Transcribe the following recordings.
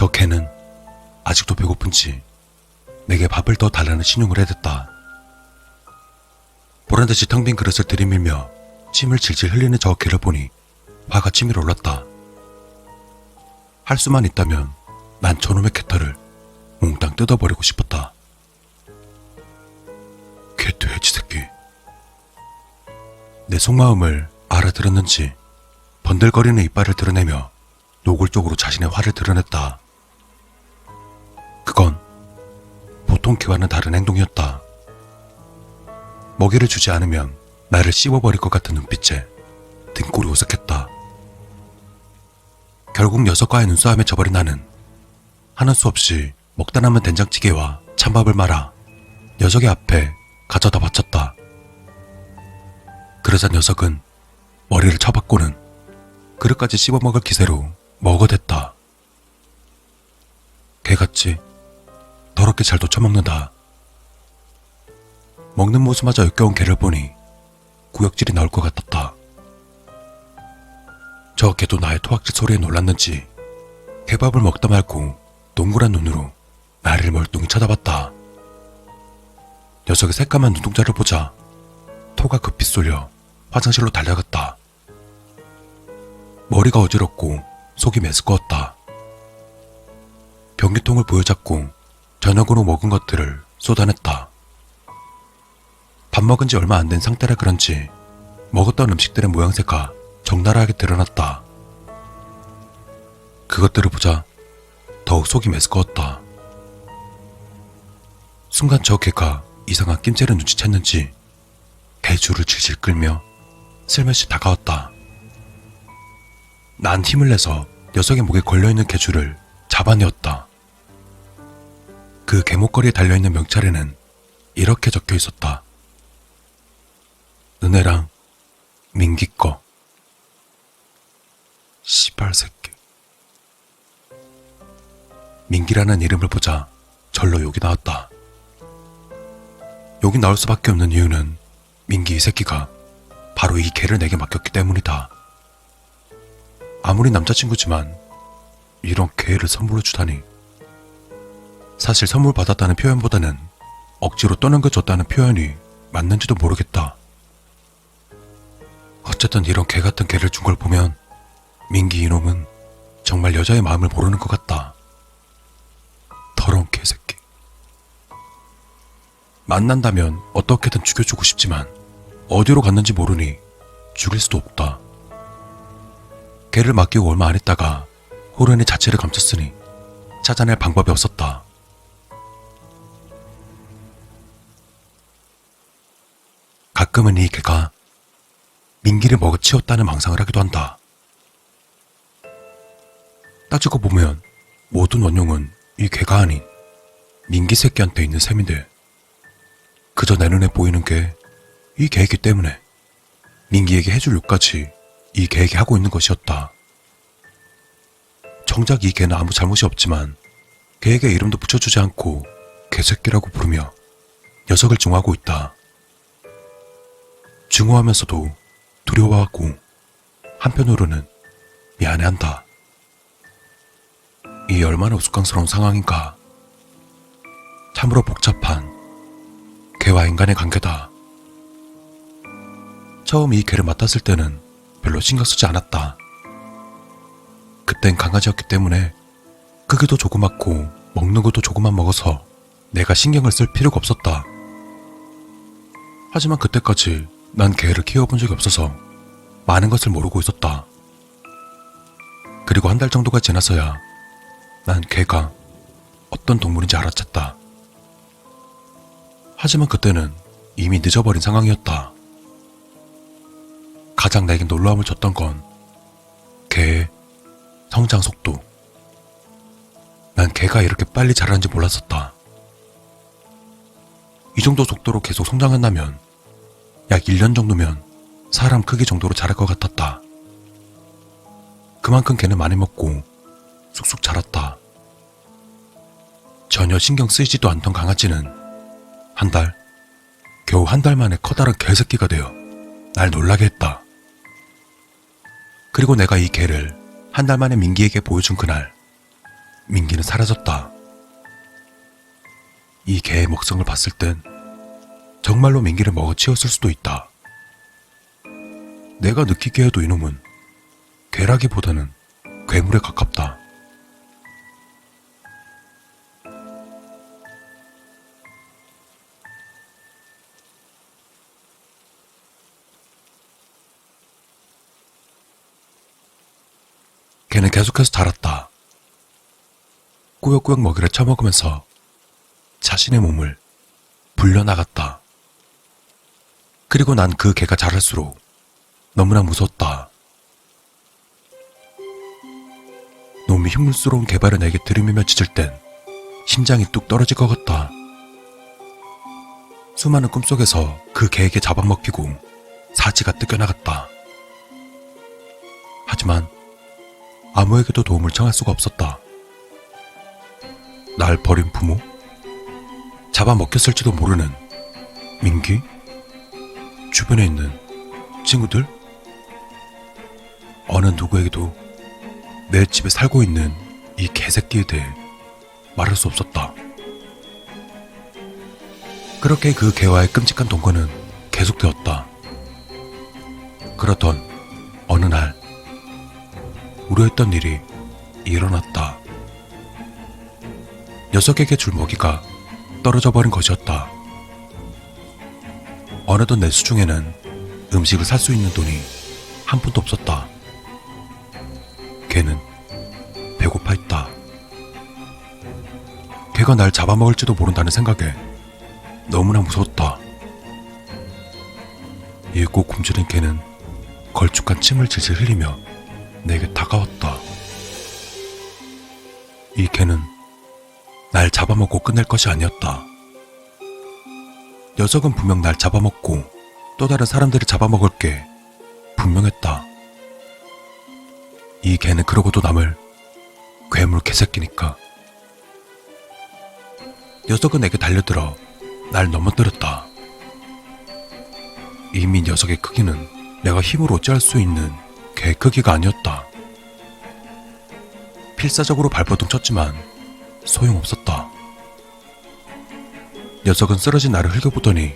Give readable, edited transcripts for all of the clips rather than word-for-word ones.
저 개는 아직도 배고픈지 내게 밥을 더 달라는 신용을 해댔다. 보란듯이 텅 빈 그릇을 들이밀며 침을 질질 흘리는 저 개를 보니 화가 치밀어 올랐다. 할 수만 있다면 난 저놈의 개털을 몽땅 뜯어버리고 싶었다. 개 돼지 새끼. 내 속마음을 알아들었는지 번들거리는 이빨을 드러내며 노골적으로 자신의 화를 드러냈다. 그건 보통 개와는 다른 행동이었다. 먹이를 주지 않으면 나를 씹어버릴 것 같은 눈빛에 등골이 오싹했다. 결국 녀석과의 눈싸움에 져버린 나는 하는 수 없이 먹다 남은 된장찌개와 찬밥을 말아 녀석의 앞에 가져다 바쳤다. 그러자 녀석은 머리를 쳐박고는 그릇까지 씹어먹을 기세로 먹어댔다. 개같이 더럽게 잘 도쳐먹는다. 먹는 모습마저 역겨운 개를 보니 구역질이 나올 것 같았다. 저 개도 나의 토악질 소리에 놀랐는지 개밥을 먹다 말고 동그란 눈으로 나를 멀뚱히 쳐다봤다. 녀석의 새까만 눈동자를 보자 토가 급히 쏠려 화장실로 달려갔다. 머리가 어지럽고 속이 메스꺼웠다. 변기통을 부여잡고 저녁으로 먹은 것들을 쏟아냈다. 밥 먹은 지 얼마 안 된 상태라 그런지 먹었던 음식들의 모양새가 적나라하게 드러났다. 그것들을 보자 더욱 속이 메스꺼웠다. 순간 저 개가 이상한 낌새를 눈치챘는지 개줄을 질질 끌며 슬며시 다가왔다. 난 힘을 내서 녀석의 목에 걸려있는 개줄을 잡아내었다. 그 개목걸이에 달려있는 명찰에는 이렇게 적혀 있었다. 은혜랑 민기 거. 씨발 새끼. 민기라는 이름을 보자 절로 욕이 나왔다. 욕이 나올 수밖에 없는 이유는 민기 이 새끼가 바로 이 개를 내게 맡겼기 때문이다. 아무리 남자친구지만 이런 개를 선물로 주다니. 사실 선물 받았다는 표현보다는 억지로 떠넘겨줬다는 표현이 맞는지도 모르겠다. 어쨌든 이런 개 같은 개를 준 걸 보면 민기 이놈은 정말 여자의 마음을 모르는 것 같다. 더러운 개새끼. 만난다면 어떻게든 죽여주고 싶지만 어디로 갔는지 모르니 죽일 수도 없다. 개를 맡기고 얼마 안 있다가 호련이 자체를 감췄으니 찾아낼 방법이 없었다. 가끔은 이 개가 민기를 먹어치웠다는 망상을 하기도 한다. 따지고 보면 모든 원흉은 이 개가 아닌 민기 새끼한테 있는 셈인데 그저 내 눈에 보이는 게 이 개이기 때문에 민기에게 해줄 욕까지 이 개에게 하고 있는 것이었다. 정작 이 개는 아무 잘못이 없지만 개에게 이름도 붙여주지 않고 개새끼라고 부르며 녀석을 증오하고 있다. 증오하면서도 두려워하고 한편으로는 미안해한다. 이 얼마나 우스꽝스러운 상황인가. 참으로 복잡한 개와 인간의 관계다. 처음 이 개를 맡았을 때는 별로 신경 쓰지 않았다. 그땐 강아지였기 때문에 크기도 조그맣고 먹는 것도 조금만 먹어서 내가 신경을 쓸 필요가 없었다. 하지만 그때까지 난 개를 키워본 적이 없어서 많은 것을 모르고 있었다. 그리고 한 달 정도가 지나서야 난 개가 어떤 동물인지 알아챘다. 하지만 그때는 이미 늦어버린 상황이었다. 가장 내겐 놀라움을 줬던 건 개의 성장 속도. 난 개가 이렇게 빨리 자라는지 몰랐었다. 이 정도 속도로 계속 성장한다면 약 1년 정도면 사람 크기 정도로 자랄 것 같았다. 그만큼 개는 많이 먹고 쑥쑥 자랐다. 전혀 신경 쓰이지도 않던 강아지는 겨우 한 달 만에 커다란 개새끼가 되어 날 놀라게 했다. 그리고 내가 이 개를 한 달 만에 민기에게 보여준 그날, 민기는 사라졌다. 이 개의 먹성을 봤을 땐 정말로 민기를 먹어치웠을 수도 있다. 내가 느끼기에도 이놈은 괴라기보다는 괴물에 가깝다. 걔는 계속해서 자랐다. 꾸역꾸역 먹이를 처먹으면서 자신의 몸을 불려나갔다. 그리고 난 그 개가 자랄수록 너무나 무섭다. 놈이 흉물스러운 개발을 내게 들이밀며 짖을 땐 심장이 뚝 떨어질 것 같다. 수많은 꿈속에서 그 개에게 잡아먹히고 사지가 뜯겨나갔다. 하지만 아무에게도 도움을 청할 수가 없었다. 날 버린 부모? 잡아먹혔을지도 모르는 민기? 주변에 있는 친구들? 어느 누구에게도 내 집에 살고 있는 이 개새끼에 대해 말할 수 없었다. 그렇게 그 개와의 끔찍한 동거는 계속되었다. 그러던 어느 날 우려했던 일이 일어났다. 녀석에게 줄 먹이가 떨어져 버린 것이었다. 어느덧 내 수중에는 음식을 살 수 있는 돈이 한 푼도 없었다. 걔는 배고파했다. 걔가 날 잡아먹을지도 모른다는 생각에 너무나 무서웠다. 일고 굶주린 걔는 걸쭉한 침을 질질 흘리며 내게 다가왔다. 이 개는 날 잡아먹고 끝낼 것이 아니었다. 녀석은 분명 날 잡아먹고 또 다른 사람들을 잡아먹을 게 분명했다. 이 개는 그러고도 남을 괴물 개새끼니까. 녀석은 내게 달려들어 날 넘어뜨렸다. 이미 녀석의 크기는 내가 힘으로 어찌할 수 있는 개 크기가 아니었다. 필사적으로 발버둥 쳤지만 소용없었다. 녀석은 쓰러진 나를 흘겨보더니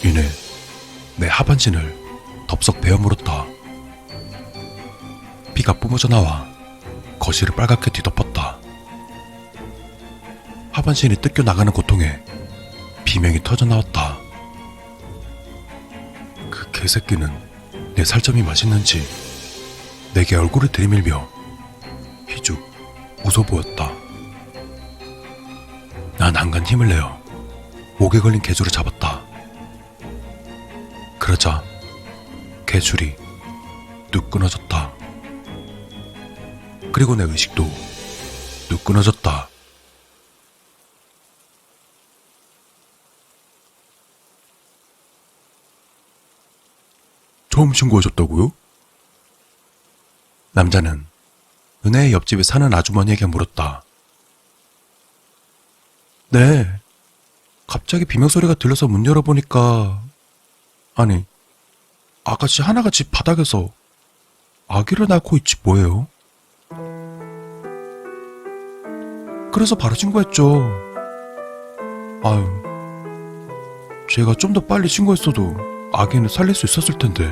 이내 내 하반신을 덥석 베어 물었다. 피가 뿜어져 나와 거실을 빨갛게 뒤덮었다. 하반신이 뜯겨 나가는 고통에 비명이 터져 나왔다. 그 개새끼는 내 살점이 맛있는지 내게 얼굴을 들이밀며 휘죽 웃어 보였다. 난 안간 힘을 내어 목에 걸린 개줄을 잡았다. 그러자 개줄이 뚝 끊어졌다. 그리고 내 의식도 뚝 끊어졌다. 처음 신고하셨다고요? 남자는 은혜의 옆집에 사는 아주머니에게 물었다. 네. 갑자기 비명소리가 들려서 문 열어보니까 아니 아가씨 하나가 집 바닥에서 아기를 낳고 있지 뭐예요? 그래서 바로 신고했죠. 아유, 제가 좀 더 빨리 신고했어도 아기는 살릴 수 있었을 텐데.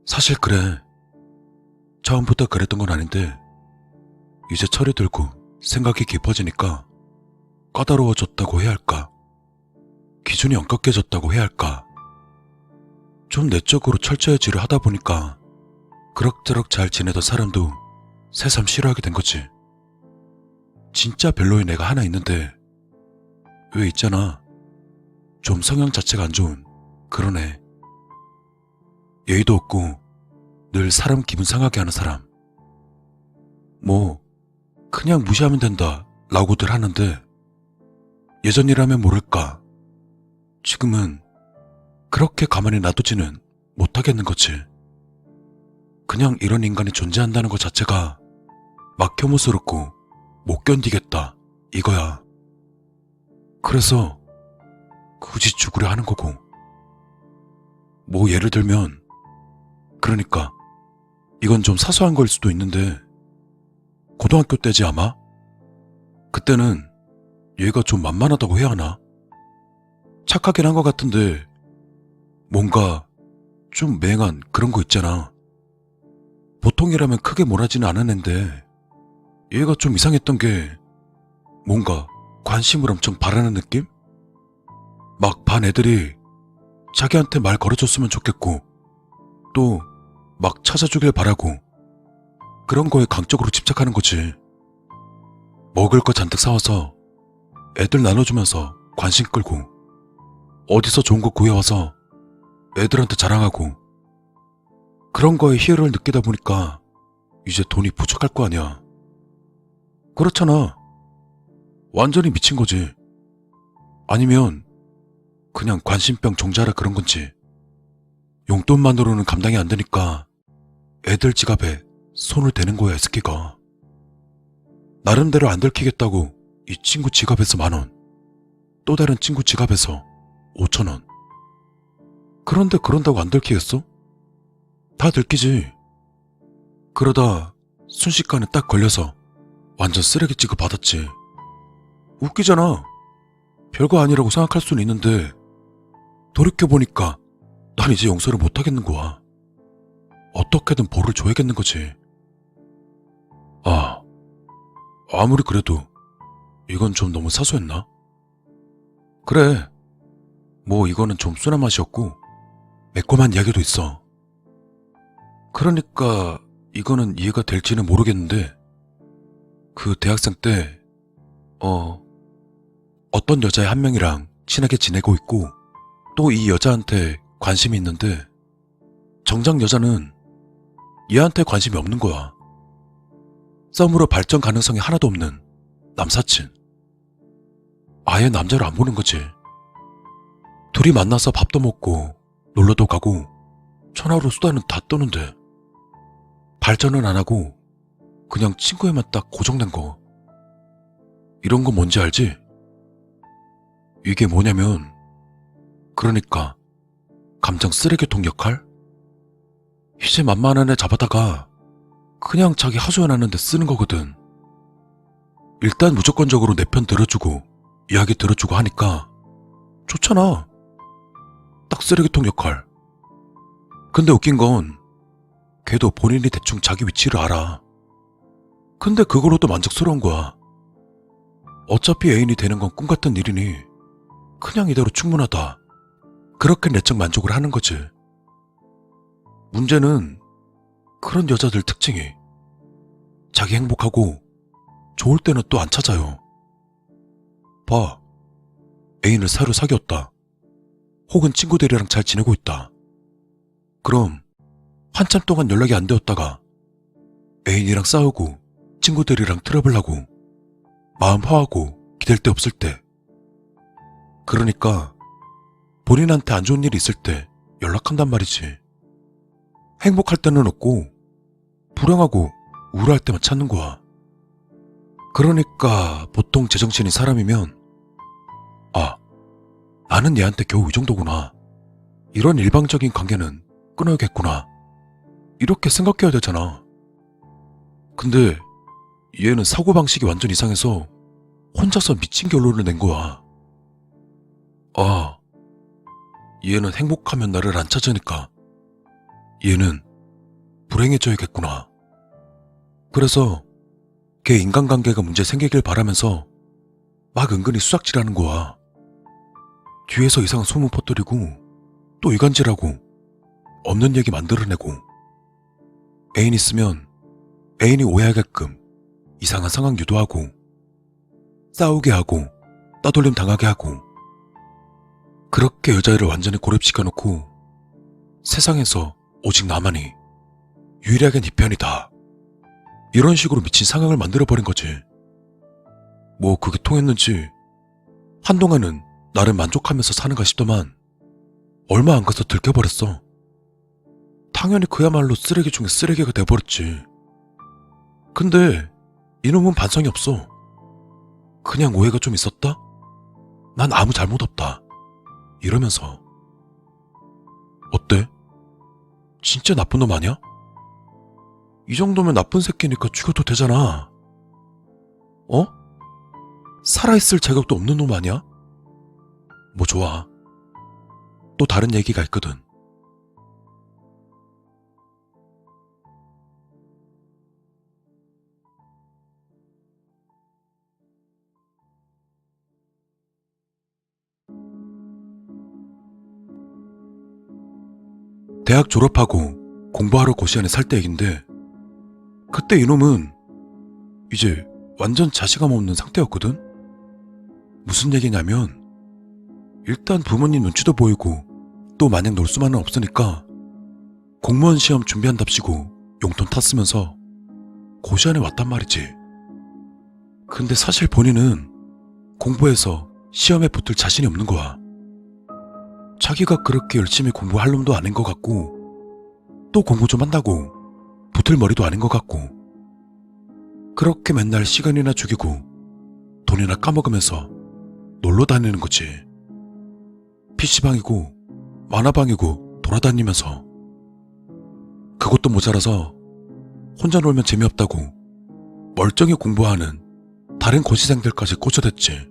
사실 그래. 처음부터 그랬던 건 아닌데 이제 철이 들고 생각이 깊어지니까 까다로워졌다고 해야 할까? 기준이 엄격해졌다고 해야 할까? 좀 내적으로 철저해지려 하다 보니까 그럭저럭 잘 지내던 사람도 새삼 싫어하게 된 거지. 진짜 별로인 애가 하나 있는데 왜 있잖아. 좀 성향 자체가 안 좋은 그런 애. 예의도 없고 늘 사람 기분 상하게 하는 사람. 뭐 그냥 무시하면 된다 라고들 하는데 예전이라면 모를까 지금은 그렇게 가만히 놔두지는 못하겠는 거지. 그냥 이런 인간이 존재한다는 것 자체가 막 혐오스럽고 못 견디겠다 이거야. 그래서 굳이 죽으려 하는 거고. 뭐 예를 들면, 그러니까 이건 좀 사소한 걸 수도 있는데, 고등학교 때지 아마? 그때는 얘가 좀 만만하다고 해야 하나? 착하긴 한 것 같은데 뭔가 좀 맹한 그런 거 있잖아. 보통이라면 크게 몰아지는 않은 앤데 얘가 좀 이상했던 게 뭔가 관심을 엄청 바라는 느낌? 막 반 애들이 자기한테 말 걸어줬으면 좋겠고 또 막 찾아주길 바라고 그런 거에 강적으로 집착하는 거지. 먹을 거 잔뜩 사와서 애들 나눠주면서 관심 끌고 어디서 좋은 거 구해와서 애들한테 자랑하고 그런 거에 희열을 느끼다 보니까 이제 돈이 부족할 거 아니야. 그렇잖아. 완전히 미친 거지. 아니면 그냥 관심병 종자라 그런 건지. 용돈만으로는 감당이 안 되니까 애들 지갑에 손을 대는 거야, 스키가. 나름대로 안 들키겠다고 이 친구 지갑에서 10,000원, 또 다른 친구 지갑에서 5,000원. 그런데 그런다고 안 들키겠어? 다 들키지. 그러다 순식간에 딱 걸려서 완전 쓰레기 취급 받았지. 웃기잖아. 별거 아니라고 생각할 수는 있는데 돌이켜보니까 난 이제 용서를 못하겠는 거야. 어떻게든 벌을 줘야겠는 거지. 아무리 그래도 이건 좀 너무 사소했나? 그래. 뭐 이거는 좀 순한 맛이었고 매콤한 이야기도 있어. 그러니까 이거는 이해가 될지는 모르겠는데 그 대학생 때 어떤 여자애 한 명이랑 친하게 지내고 있고 또 이 여자한테 관심이 있는데 정작 여자는 얘한테 관심이 없는 거야. 썸으로 발전 가능성이 하나도 없는 남사친. 아예 남자를 안 보는 거지. 둘이 만나서 밥도 먹고 놀러도 가고 천하로 수다는 다 떠는데 발전은 안 하고 그냥 친구에만 딱 고정된 거. 이런 거 뭔지 알지? 이게 뭐냐면 그러니까 감정 쓰레기통 역할? 이제 만만한 애 잡아다가 그냥 자기 하소연하는데 쓰는 거거든. 일단 무조건적으로 내 편 들어주고 이야기 들어주고 하니까 좋잖아. 딱 쓰레기통 역할. 근데 웃긴 건 걔도 본인이 대충 자기 위치를 알아. 근데 그걸로도 만족스러운 거야. 어차피 애인이 되는 건 꿈같은 일이니 그냥 이대로 충분하다. 그렇게 내적 만족을 하는 거지. 문제는 그런 여자들 특징이 자기 행복하고 좋을 때는 또 안 찾아요. 봐. 애인을 새로 사귀었다. 혹은 친구들이랑 잘 지내고 있다. 그럼 한참 동안 연락이 안 되었다가 애인이랑 싸우고 친구들이랑 트러블 나고 마음 화하고 기댈 데 없을 때, 그러니까 본인한테 안 좋은 일이 있을 때 연락한단 말이지. 행복할 때는 없고 불행하고 우울할 때만 찾는 거야. 그러니까 보통 제정신인 사람이면 나는 얘한테 겨우 이 정도구나. 이런 일방적인 관계는 끊어야겠구나. 이렇게 생각해야 되잖아. 근데 얘는 사고방식이 완전 이상해서 혼자서 미친 결론을 낸 거야. 얘는 행복하면 나를 안 찾으니까 얘는 불행해져야겠구나. 그래서 걔 인간관계가 문제 생기길 바라면서 막 은근히 수작질하는 거야. 뒤에서 이상한 소문 퍼뜨리고 또 이간질하고 없는 얘기 만들어내고 애인 있으면 애인이 오해하게끔 이상한 상황 유도하고 싸우게 하고 따돌림 당하게 하고 그렇게 여자애를 완전히 고립시켜놓고 세상에서 오직 나만이 유일하게 네 편이다. 이런 식으로 미친 상황을 만들어버린 거지. 뭐 그게 통했는지 한동안은 나를 만족하면서 사는가 싶더만 얼마 안 가서 들켜버렸어. 당연히 그야말로 쓰레기 중에 쓰레기가 돼버렸지. 근데 이놈은 반성이 없어. 그냥 오해가 좀 있었다? 난 아무 잘못 없다. 이러면서. 어때? 진짜 나쁜 놈 아니야? 이 정도면 나쁜 새끼니까 죽여도 되잖아. 어? 살아있을 자격도 없는 놈 아니야? 뭐 좋아. 또 다른 얘기가 있거든. 대학 졸업하고 공부하러 고시안에 살 때 얘긴데, 그때 이놈은 이제 완전 자신감 없는 상태였거든? 무슨 얘기냐면, 일단 부모님 눈치도 보이고 또 마냥 놀 수만은 없으니까 공무원 시험 준비한답시고 용돈 탔으면서 고시안에 왔단 말이지. 근데 사실 본인은 공부해서 시험에 붙을 자신이 없는 거야. 자기가 그렇게 열심히 공부할 놈도 아닌 것 같고, 또 공부 좀 한다고 붙을 머리도 아닌 것 같고, 그렇게 맨날 시간이나 죽이고 돈이나 까먹으면서 놀러 다니는 거지. PC방이고 만화방이고 돌아다니면서. 그것도 모자라서 혼자 놀면 재미없다고 멀쩡히 공부하는 다른 고시생들까지 꽂혀댔지.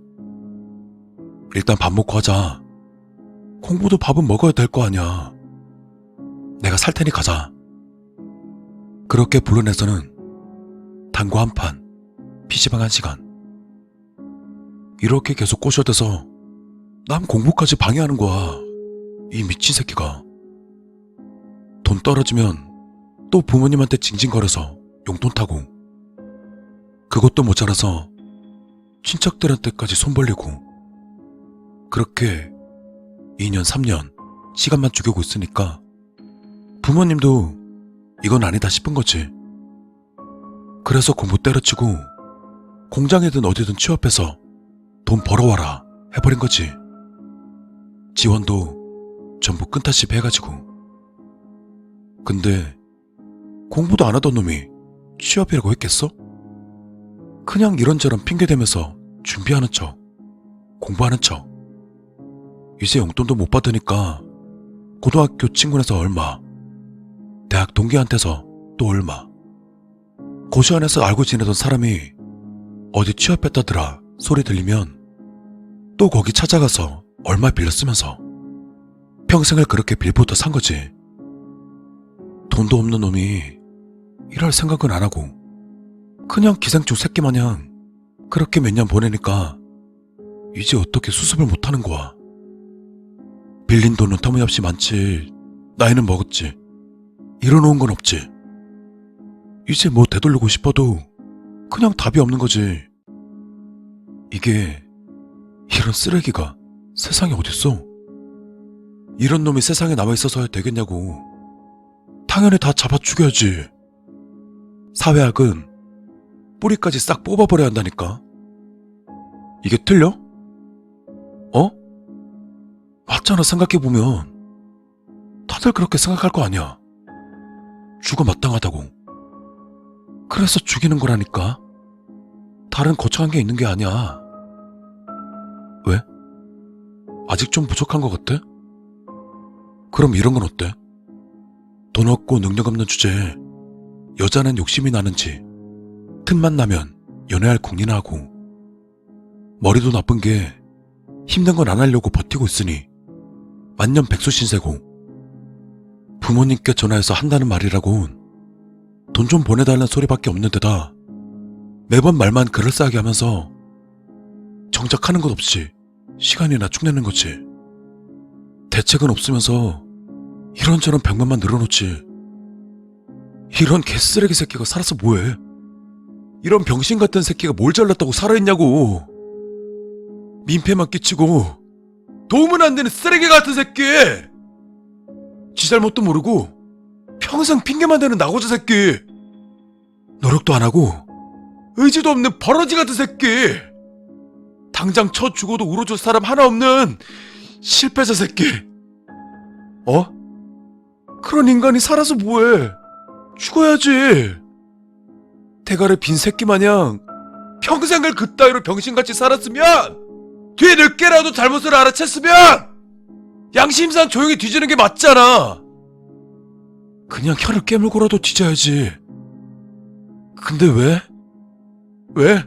일단 밥 먹고 하자. 공부도 밥은 먹어야 될 거 아니야. 내가 살 테니 가자. 그렇게 불러내서는 당구 한 판, PC방 1시간. 이렇게 계속 꼬셔대서 남 공부까지 방해하는 거야. 이 미친 새끼가. 돈 떨어지면 또 부모님한테 징징거려서 용돈 타고, 그것도 모자라서 친척들한테까지 손 벌리고, 그렇게 2년 3년 시간만 죽이고 있으니까 부모님도 이건 아니다 싶은 거지. 그래서 공부 때려치고 공장이든 어디든 취업해서 돈 벌어와라 해버린 거지. 지원도 전부 끈타십 해가지고. 근데 공부도 안 하던 놈이 취업이라고 했겠어? 그냥 이런저런 핑계대면서 준비하는 척, 공부하는 척. 이제 용돈도 못 받으니까 고등학교 친구네서 얼마, 대학 동기한테서 또 얼마. 고시원에서 알고 지내던 사람이 어디 취업했다더라 소리 들리면 또 거기 찾아가서 얼마 빌려 쓰면서 평생을 그렇게 빌부터 산 거지. 돈도 없는 놈이 일할 생각은 안 하고 그냥 기생충 새끼 마냥 그렇게 몇 년 보내니까 이제 어떻게 수습을 못하는 거야. 빌린 돈은 터무니없이 많지. 나이는 먹었지. 잃어놓은 건 없지. 이제 뭐 되돌리고 싶어도 그냥 답이 없는 거지. 이게 이런 쓰레기가 세상에 어딨어? 이런 놈이 세상에 남아있어서야 되겠냐고. 당연히 다 잡아 죽여야지. 사회학은 뿌리까지 싹 뽑아버려야 한다니까. 이게 틀려? 어? 맞잖아. 생각해보면 다들 그렇게 생각할 거 아니야. 죽어 마땅하다고. 그래서 죽이는 거라니까. 다른 거창한 게 있는 게 아니야. 왜? 아직 좀 부족한 것 같아? 그럼 이런 건 어때? 돈 없고 능력 없는 주제에 여자는 욕심이 나는지 틈만 나면 연애할 궁리나 하고, 머리도 나쁜 게 힘든 건 안 하려고 버티고 있으니 만년 백수신세고, 부모님께 전화해서 한다는 말이라곤 돈 좀 보내달라는 소리밖에 없는 데다 매번 말만 그럴싸하게 하면서 정작 하는 것 없이 시간이나 축내는 거지. 대책은 없으면서 이런저런 병만만 늘어놓지. 이런 개쓰레기 새끼가 살아서 뭐해? 이런 병신 같은 새끼가 뭘 잘났다고 살아있냐고. 민폐만 끼치고 도움은 안 되는 쓰레기 같은 새끼! 지 잘못도 모르고 평생 핑계만 대는 나고자 새끼! 노력도 안 하고 의지도 없는 버러지 같은 새끼! 당장 쳐 죽어도 울어줄 사람 하나 없는 실패자 새끼! 어? 그런 인간이 살아서 뭐해? 죽어야지. 대가리 빈 새끼 마냥 평생을 그따위로 병신같이 살았으면 뒤에 늦게라도 잘못을 알아챘으면 양심상 조용히 뒤지는 게 맞잖아. 그냥 혀를 깨물고라도 뒤져야지. 근데 왜? 왜?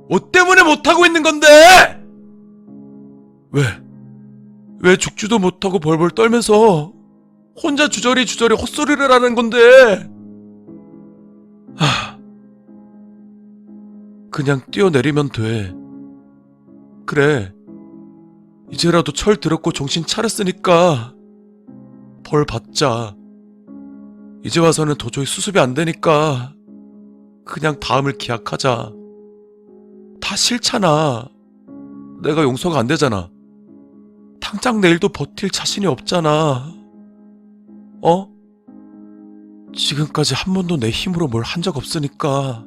뭐 때문에 못하고 있는 건데? 왜? 왜 죽지도 못하고 벌벌 떨면서 혼자 주저리 헛소리를 하는 건데? 그냥 뛰어내리면 돼. 그래. 이제라도 철 들었고 정신 차렸으니까 벌 받자. 이제 와서는 도저히 수습이 안 되니까 그냥 다음을 기약하자. 다 싫잖아. 내가 용서가 안 되잖아. 당장 내일도 버틸 자신이 없잖아. 어? 지금까지 한 번도 내 힘으로 뭘 한 적 없으니까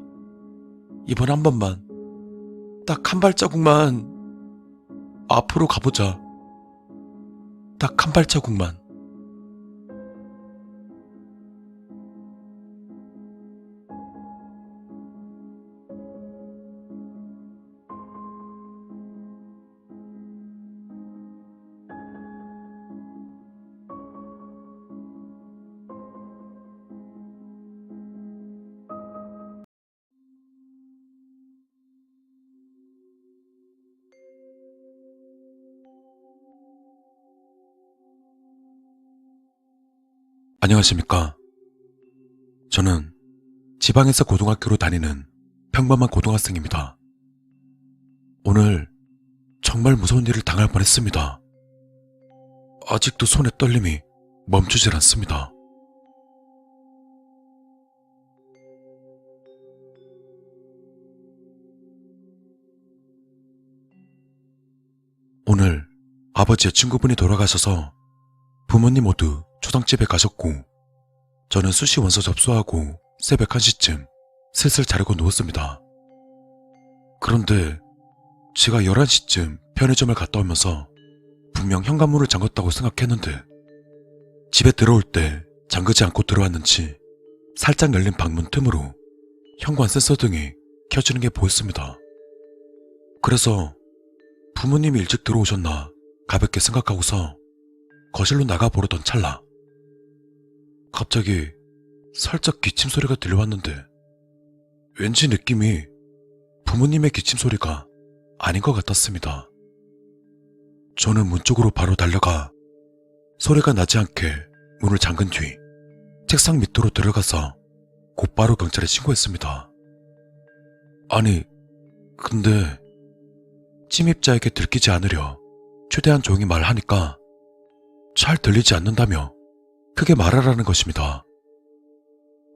이번 한 번만, 딱 한 발자국만 앞으로 가보자. 딱 한 발자국만. 안녕하십니까. 저는 지방에서 고등학교로 다니는 평범한 고등학생입니다. 오늘 정말 무서운 일을 당할 뻔했습니다. 아직도 손에 떨림이 멈추질 않습니다. 오늘 아버지의 친구분이 돌아가셔서 부모님 모두 초상집에 가셨고 저는 수시 원서 접수하고 새벽 1시쯤 슬슬 자려고 누웠습니다. 그런데 제가 11시쯤 편의점을 갔다 오면서 분명 현관문을 잠갔다고 생각했는데 집에 들어올 때 잠그지 않고 들어왔는지 살짝 열린 방문 틈으로 현관 센서 등이 켜지는 게 보였습니다. 그래서 부모님이 일찍 들어오셨나 가볍게 생각하고서 거실로 나가 보려던 찰나 갑자기 살짝 기침 소리가 들려왔는데 왠지 느낌이 부모님의 기침 소리가 아닌 것 같았습니다. 저는 문 쪽으로 바로 달려가 소리가 나지 않게 문을 잠근 뒤 책상 밑으로 들어가서 곧바로 경찰에 신고했습니다. 아니, 근데 침입자에게 들키지 않으려 최대한 조용히 말하니까 잘 들리지 않는다며 크게 말하라는 것입니다.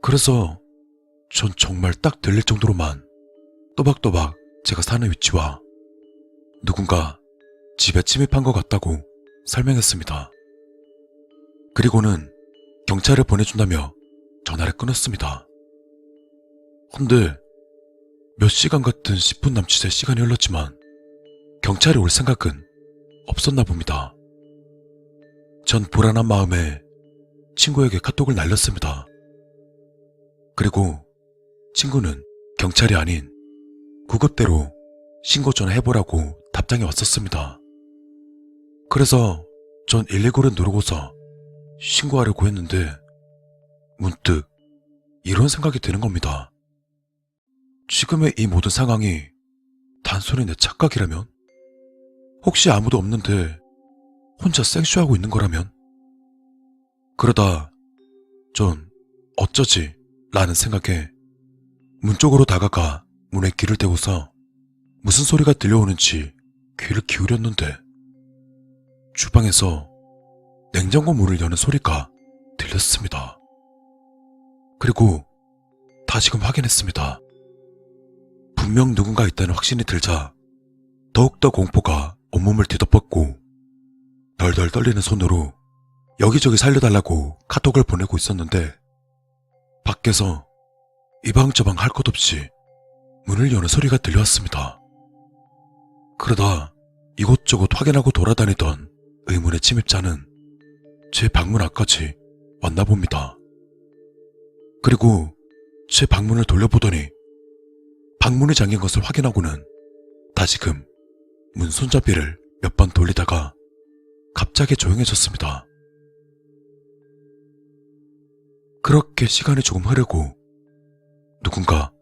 그래서 전 정말 딱 들릴 정도로만 또박또박 제가 사는 위치와 누군가 집에 침입한 것 같다고 설명했습니다. 그리고는 경찰에 보내준다며 전화를 끊었습니다. 근데 몇 시간 같은 10분 남짓의 시간이 흘렀지만 경찰이 올 생각은 없었나 봅니다. 전 불안한 마음에 친구에게 카톡을 날렸습니다. 그리고 친구는 경찰이 아닌 구급대로 신고 전화해보라고 답장이 왔었습니다. 그래서 전 119를 누르고서 신고하려고 했는데 문득 이런 생각이 드는 겁니다. 지금의 이 모든 상황이 단순히 내 착각이라면? 혹시 아무도 없는데 혼자 생쇼하고 있는 거라면? 그러다 전 어쩌지? 라는 생각에 문 쪽으로 다가가 문에 귀를 대고서 무슨 소리가 들려오는지 귀를 기울였는데 주방에서 냉장고 문을 여는 소리가 들렸습니다. 그리고 다시금 확인했습니다. 분명 누군가 있다는 확신이 들자 더욱더 공포가 온몸을 뒤덮었고 덜덜 떨리는 손으로 여기저기 살려달라고 카톡을 보내고 있었는데 밖에서 이방저방 할 것 없이 문을 여는 소리가 들려왔습니다. 그러다 이곳저곳 확인하고 돌아다니던 의문의 침입자는 제 방문 앞까지 왔나 봅니다. 그리고 제 방문을 돌려보더니 방문이 잠긴 것을 확인하고는 다시금 문 손잡이를 몇 번 돌리다가 갑자기 조용해졌습니다. 그렇게 시간이 조금 흐르고 누군가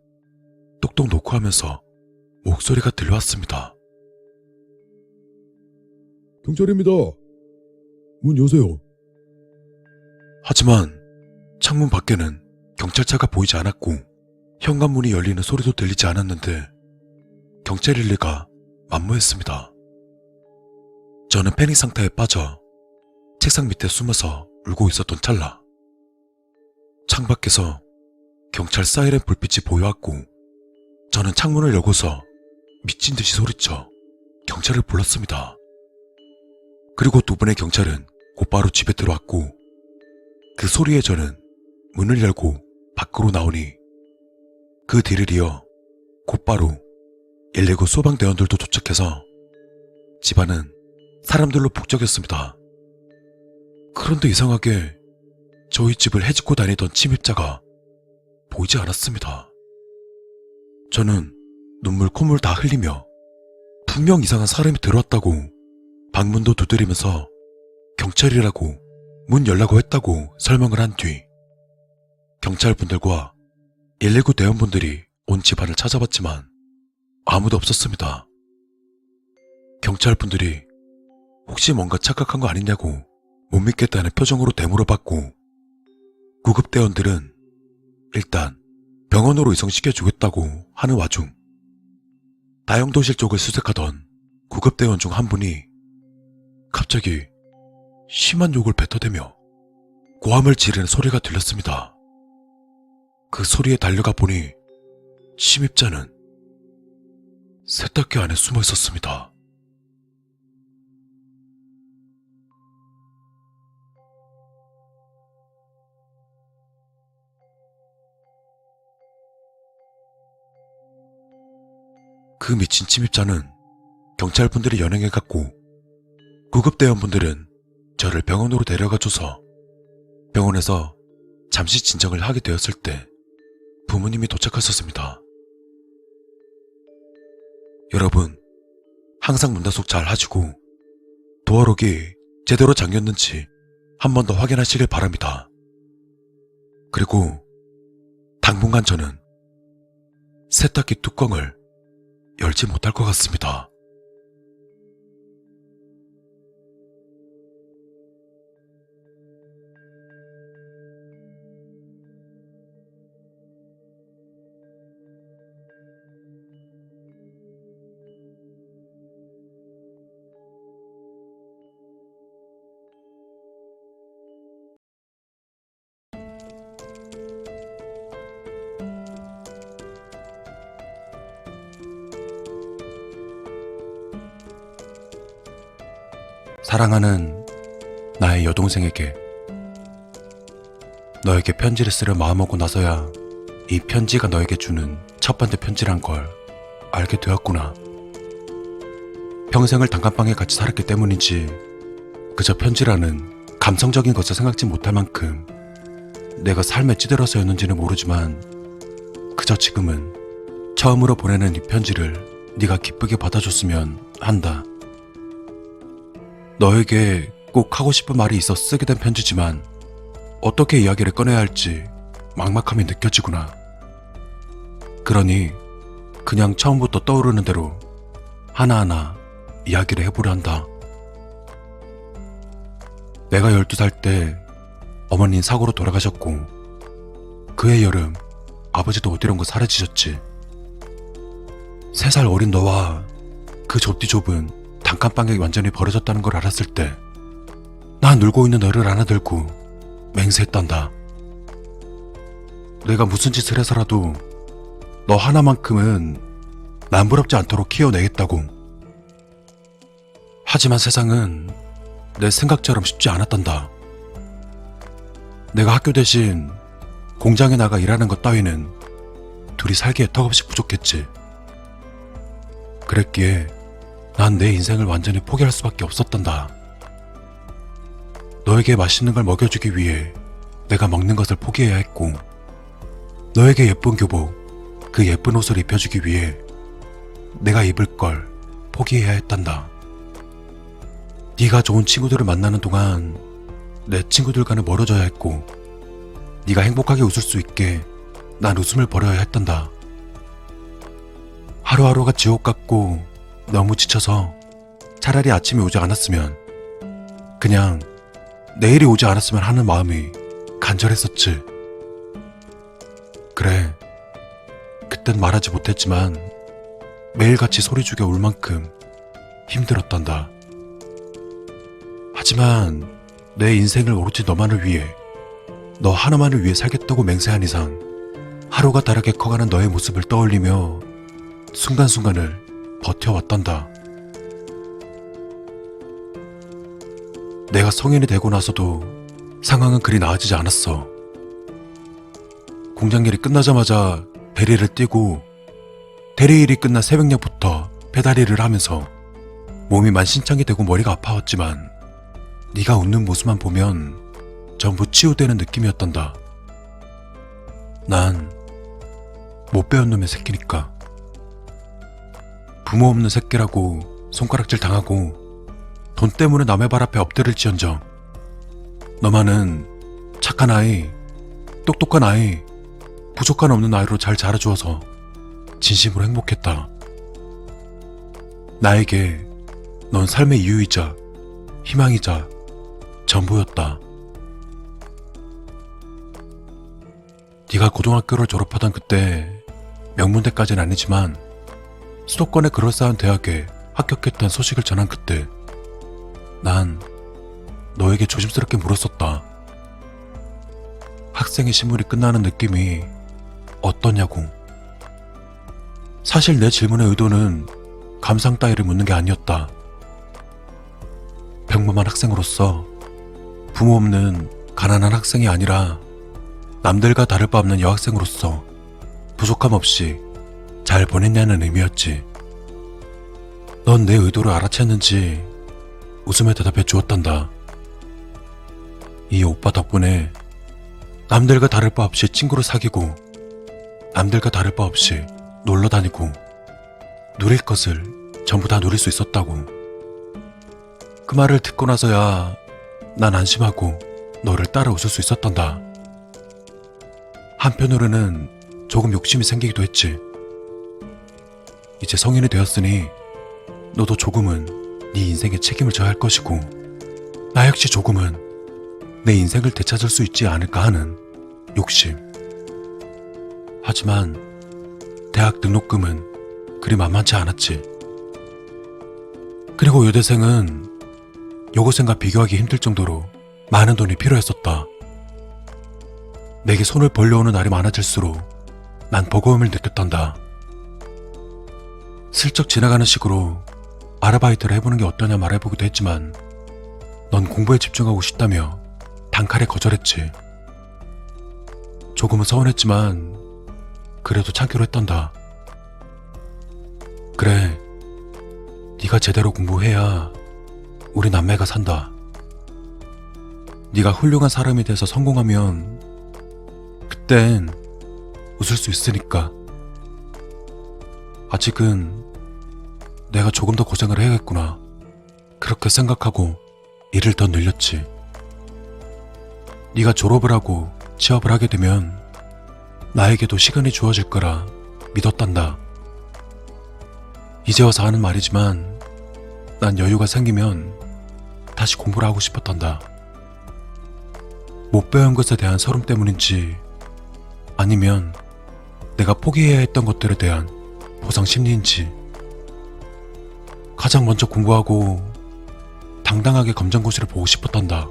똑똑 놓고 하면서 목소리가 들려왔습니다. 경찰입니다. 문 여세요. 하지만 창문 밖에는 경찰차가 보이지 않았고 현관문이 열리는 소리도 들리지 않았는데 경찰일 리가 만무했습니다. 저는 패닉 상태에 빠져 책상 밑에 숨어서 울고 있었던 찰나 창밖에서 경찰 사이렌 불빛이 보여왔고 저는 창문을 열고서 미친 듯이 소리쳐 경찰을 불렀습니다. 그리고 두 분의 경찰은 곧바로 집에 들어왔고 그 소리에 저는 문을 열고 밖으로 나오니 그 뒤를 이어 곧바로 119 소방대원들도 도착해서 집안은 사람들로 북적였습니다. 그런데 이상하게 저희 집을 헤집고 다니던 침입자가 보이지 않았습니다. 저는 눈물 콧물 다 흘리며 분명 이상한 사람이 들어왔다고 방문도 두드리면서 경찰이라고 문 열라고 했다고 설명을 한 뒤 경찰분들과 119 대원분들이 온 집안을 찾아봤지만 아무도 없었습니다. 경찰분들이 혹시 뭔가 착각한 거 아니냐고 못 믿겠다는 표정으로 되물어봤고 구급대원들은 일단 병원으로 이송시켜주겠다고 하는 와중 다용도실 쪽을 수색하던 구급대원 중 한 분이 갑자기 심한 욕을 뱉어대며 고함을 지르는 소리가 들렸습니다. 그 소리에 달려가 보니 침입자는 세탁기 안에 숨어 있었습니다. 그 미친 침입자는 경찰분들이 연행해갔고 구급대원분들은 저를 병원으로 데려가줘서 병원에서 잠시 진정을 하게 되었을 때 부모님이 도착하셨습니다. 여러분, 항상 문단속 잘 하시고 도어록이 제대로 잠겼는지 한 번 더 확인하시길 바랍니다. 그리고 당분간 저는 세탁기 뚜껑을 열지 못할 것 같습니다. 사랑하는 나의 여동생에게 너에게 편지를 쓰려 마음먹고 나서야 이 편지가 너에게 주는 첫 번째 편지란 걸 알게 되었구나. 평생을 단칸방에 같이 살았기 때문인지 그저 편지라는 감성적인 것을 생각지 못할 만큼 내가 삶에 찌들어서였는지는 모르지만 그저 지금은 처음으로 보내는 이 편지를 네가 기쁘게 받아줬으면 한다. 너에게 꼭 하고 싶은 말이 있어 쓰게 된 편지지만 어떻게 이야기를 꺼내야 할지 막막함이 느껴지구나. 그러니 그냥 처음부터 떠오르는 대로 하나하나 이야기를 해보려 한다. 내가 12살 때 어머니는 사고로 돌아가셨고 그해 여름 아버지도 어디론가 사라지셨지. 3살 어린 너와 그 좁디 좁은 단칸방에 완전히 버려졌다는 걸 알았을 때 난 울고 있는 너를 안아들고 맹세했단다. 내가 무슨 짓을 해서라도 너 하나만큼은 남부럽지 않도록 키워내겠다고. 하지만 세상은 내 생각처럼 쉽지 않았단다. 내가 학교 대신 공장에 나가 일하는 것 따위는 둘이 살기에 턱없이 부족했지. 그랬기에 난 내 인생을 완전히 포기할 수밖에 없었단다. 너에게 맛있는 걸 먹여주기 위해 내가 먹는 것을 포기해야 했고, 너에게 예쁜 교복, 그 예쁜 옷을 입혀주기 위해 내가 입을 걸 포기해야 했단다. 네가 좋은 친구들을 만나는 동안 내 친구들과는 멀어져야 했고, 네가 행복하게 웃을 수 있게 난 웃음을 버려야 했단다. 하루하루가 지옥 같고 너무 지쳐서 차라리 아침이 오지 않았으면, 그냥 내일이 오지 않았으면 하는 마음이 간절했었지. 그래, 그땐 말하지 못했지만 매일같이 소리 죽여 울 만큼 힘들었단다. 하지만 내 인생을 오로지 너만을 위해, 너 하나만을 위해 살겠다고 맹세한 이상 하루가 다르게 커가는 너의 모습을 떠올리며 순간순간을 버텨왔단다. 내가 성인이 되고 나서도 상황은 그리 나아지지 않았어. 공장 일이 끝나자마자 대리를 뛰고, 대리 일이 끝난 새벽녘부터 배달일을 하면서 몸이 만신창이 되고 머리가 아파왔지만 네가 웃는 모습만 보면 전부 치유되는 느낌이었단다. 난 못 배운 놈의 새끼니까. 부모 없는 새끼라고 손가락질 당하고 돈 때문에 남의 발 앞에 엎드릴지언정 너만은 착한 아이, 똑똑한 아이, 부족한 없는 아이로 잘 자라주어서 진심으로 행복했다. 나에게 넌 삶의 이유이자 희망이자 전부였다. 네가 고등학교를 졸업하던 그때 명문대까지는 아니지만 수도권의 그럴싸한 대학에 합격했다는 소식을 전한 그때 난 너에게 조심스럽게 물었었다. 학생의 신분이 끝나는 느낌이 어떠냐고. 사실 내 질문의 의도는 감상 따위를 묻는 게 아니었다. 평범한 학생으로서 부모 없는 가난한 학생이 아니라 남들과 다를 바 없는 여학생으로서 부족함 없이 잘 보냈냐는 의미였지. 넌 내 의도를 알아챘는지 웃으며 대답해 주었단다. 이 오빠 덕분에 남들과 다를 바 없이 친구를 사귀고, 남들과 다를 바 없이 놀러 다니고, 누릴 것을 전부 다 누릴 수 있었다고. 그 말을 듣고 나서야 난 안심하고 너를 따라 웃을 수 있었단다. 한편으로는 조금 욕심이 생기기도 했지. 이제 성인이 되었으니 너도 조금은 네 인생에 책임을 져야 할 것이고, 나 역시 조금은 내 인생을 되찾을 수 있지 않을까 하는 욕심. 하지만 대학 등록금은 그리 만만치 않았지. 그리고 여대생은 여고생과 비교하기 힘들 정도로 많은 돈이 필요했었다. 내게 손을 벌려오는 날이 많아질수록 난 버거움을 느꼈단다. 슬쩍 지나가는 식으로 아르바이트를 해보는 게 어떠냐 말해보기도 했지만 넌 공부에 집중하고 싶다며 단칼에 거절했지. 조금은 서운했지만 그래도 참기로 했단다. 그래, 네가 제대로 공부해야 우리 남매가 산다. 네가 훌륭한 사람이 돼서 성공하면 그땐 웃을 수 있으니까. 아직은 내가 조금 더 고생을 해야겠구나. 그렇게 생각하고 일을 더 늘렸지. 네가 졸업을 하고 취업을 하게 되면 나에게도 시간이 주어질 거라 믿었단다. 이제 와서 하는 말이지만 난 여유가 생기면 다시 공부를 하고 싶었단다. 못 배운 것에 대한 서름 때문인지 아니면 내가 포기해야 했던 것들에 대한 보상 심리인지 가장 먼저 공부하고 당당하게 검정고시를 보고 싶었단다.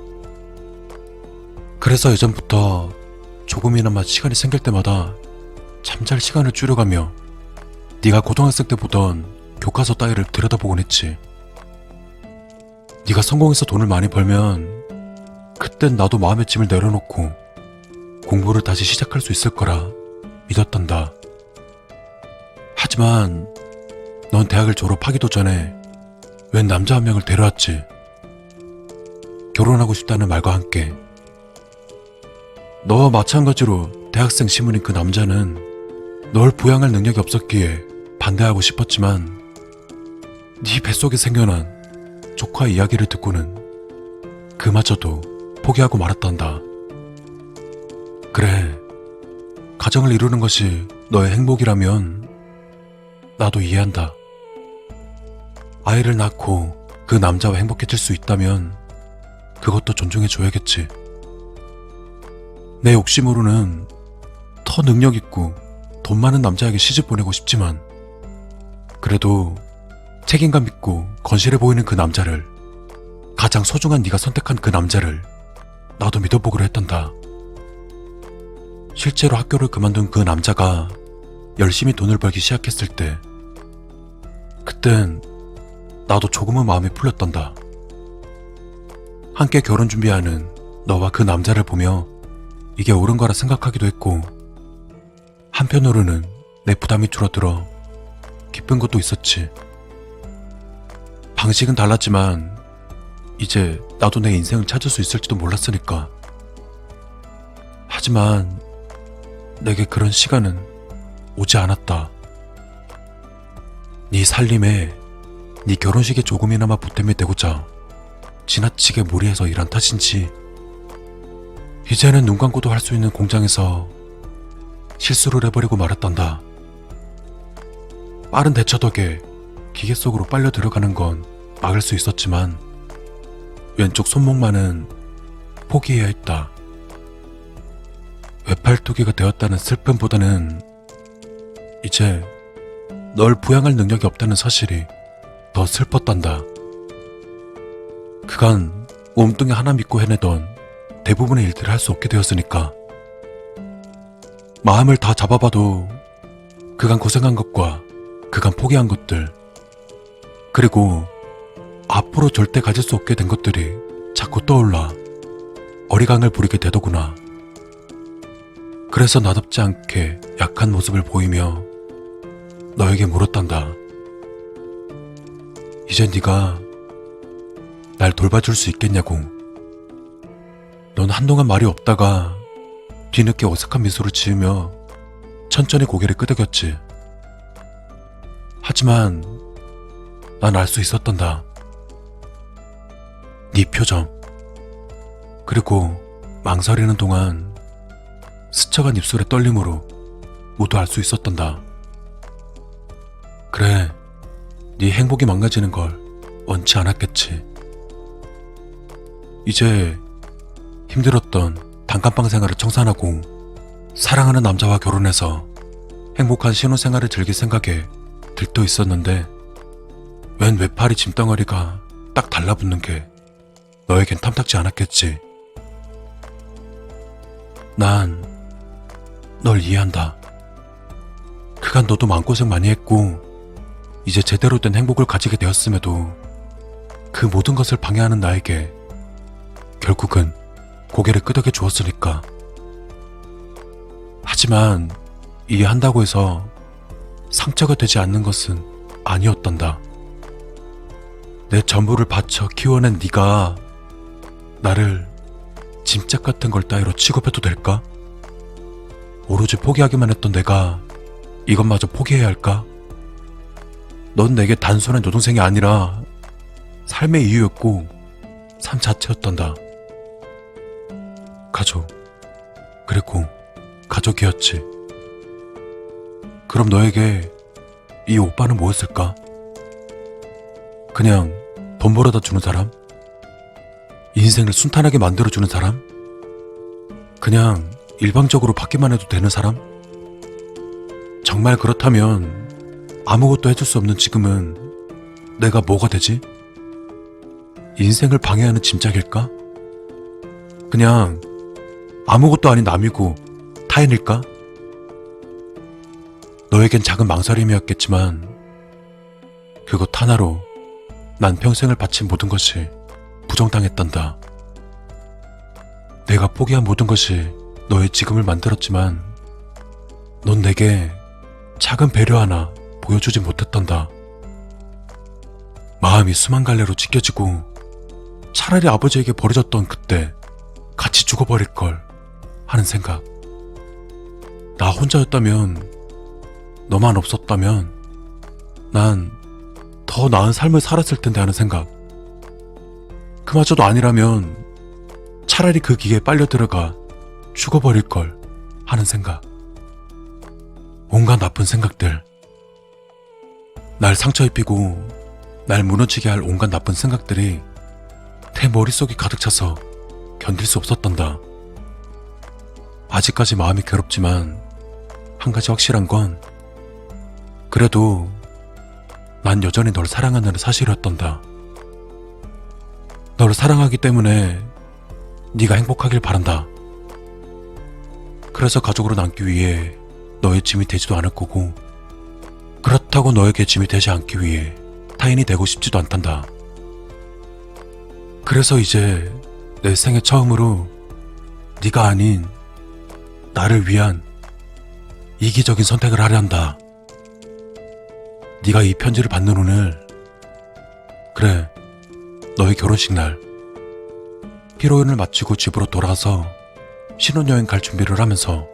그래서 예전부터 조금이나마 시간이 생길 때마다 잠잘 시간을 줄여가며 네가 고등학생 때 보던 교과서 따위를 들여다보곤 했지. 네가 성공해서 돈을 많이 벌면 그땐 나도 마음의 짐을 내려놓고 공부를 다시 시작할 수 있을 거라 믿었단다. 하지만 넌 대학을 졸업하기도 전에 웬 남자 한 명을 데려왔지. 결혼하고 싶다는 말과 함께 너와 마찬가지로 대학생 시문인 그 남자는 널 부양할 능력이 없었기에 반대하고 싶었지만 네 뱃속에 생겨난 조카의 이야기를 듣고는 그마저도 포기하고 말았단다. 그래, 가정을 이루는 것이 너의 행복이라면 나도 이해한다. 아이를 낳고 그 남자와 행복해질 수 있다면 그것도 존중해줘야겠지. 내 욕심으로는 더 능력 있고 돈 많은 남자에게 시집 보내고 싶지만 그래도 책임감 있고 건실해 보이는 그 남자를, 가장 소중한 네가 선택한 그 남자를 나도 믿어보기로 했단다. 실제로 학교를 그만둔 그 남자가 열심히 돈을 벌기 시작했을 때 그땐 나도 조금은 마음이 풀렸단다. 함께 결혼 준비하는 너와 그 남자를 보며 이게 옳은 거라 생각하기도 했고 한편으로는 내 부담이 줄어들어 기쁜 것도 있었지. 방식은 달랐지만 이제 나도 내 인생을 찾을 수 있을지도 몰랐으니까. 하지만 내게 그런 시간은 오지 않았다. 네 살림에 네 결혼식에 조금이나마 보탬이 되고자 지나치게 무리해서 일한 탓인지 이제는 눈 감고도 할 수 있는 공장에서 실수를 해버리고 말았단다. 빠른 대처 덕에 기계 속으로 빨려 들어가는 건 막을 수 있었지만 왼쪽 손목만은 포기해야 했다. 외팔토기가 되었다는 슬픔보다는 이제 널 부양할 능력이 없다는 사실이 더 슬펐단다. 그간 몸뚱이 하나 믿고 해내던 대부분의 일들을 할 수 없게 되었으니까. 마음을 다 잡아봐도 그간 고생한 것과 그간 포기한 것들, 그리고 앞으로 절대 가질 수 없게 된 것들이 자꾸 떠올라 어리광을 부리게 되더구나. 그래서 나답지 않게 약한 모습을 보이며 너에게 물었단다. 이제 네가 날 돌봐줄 수 있겠냐고. 넌 한동안 말이 없다가 뒤늦게 어색한 미소를 지으며 천천히 고개를 끄덕였지. 하지만 난 알 수 있었단다. 네 표정, 그리고 망설이는 동안 스쳐간 입술의 떨림으로 모두 알 수 있었단다. 그래, 네 행복이 망가지는 걸 원치 않았겠지. 이제 힘들었던 단칸방 생활을 청산하고 사랑하는 남자와 결혼해서 행복한 신혼생활을 즐길 생각에 들떠 있었는데 웬 외팔이 짐덩어리가 딱 달라붙는 게 너에겐 탐탁지 않았겠지. 난 널 이해한다. 그간 너도 마음고생 많이 했고 이제 제대로 된 행복을 가지게 되었음에도 그 모든 것을 방해하는 나에게 결국은 고개를 끄덕여 주었으니까. 하지만 이해한다고 해서 상처가 되지 않는 것은 아니었단다. 내 전부를 바쳐 키워낸 네가 나를 짐짝 같은 걸 따위로 취급해도 될까? 오로지 포기하기만 했던 내가 이것마저 포기해야 할까? 넌 내게 단순한 여동생이 아니라 삶의 이유였고 삶 자체였단다. 가족, 그리고 가족이었지. 그럼 너에게 이 오빠는 뭐였을까? 그냥 돈 벌어다 주는 사람? 인생을 순탄하게 만들어주는 사람? 그냥 일방적으로 받기만 해도 되는 사람? 정말 그렇다면 아무것도 해줄 수 없는 지금은 내가 뭐가 되지? 인생을 방해하는 짐짝일까? 그냥 아무것도 아닌 남이고 타인일까? 너에겐 작은 망설임이었겠지만 그것 하나로 난 평생을 바친 모든 것이 부정당했단다. 내가 포기한 모든 것이 너의 지금을 만들었지만 넌 내게 작은 배려 하나 보여주지 못했단다. 마음이 수만 갈래로 찢겨지고 차라리 아버지에게 버려졌던 그때 같이 죽어버릴걸 하는 생각. 나 혼자였다면, 너만 없었다면 난 더 나은 삶을 살았을 텐데 하는 생각. 그마저도 아니라면 차라리 그 기계에 빨려 들어가 죽어버릴걸 하는 생각. 온갖 나쁜 생각들. 날 상처 입히고 날 무너지게 할 온갖 나쁜 생각들이 내 머릿속에 가득 차서 견딜 수 없었단다. 아직까지 마음이 괴롭지만 한 가지 확실한 건 그래도 난 여전히 널 사랑한다는 사실이었단다. 너를 사랑하기 때문에 네가 행복하길 바란다. 그래서 가족으로 남기 위해 너의 짐이 되지도 않을 거고, 그렇다고 너에게 짐이 되지 않기 위해 타인이 되고 싶지도 않단다. 그래서 이제 내 생애 처음으로 네가 아닌 나를 위한 이기적인 선택을 하려 한다. 네가 이 편지를 받는 오늘, 그래, 너의 결혼식 날,披露宴을 마치고 집으로 돌아가서 신혼여행 갈 준비를 하면서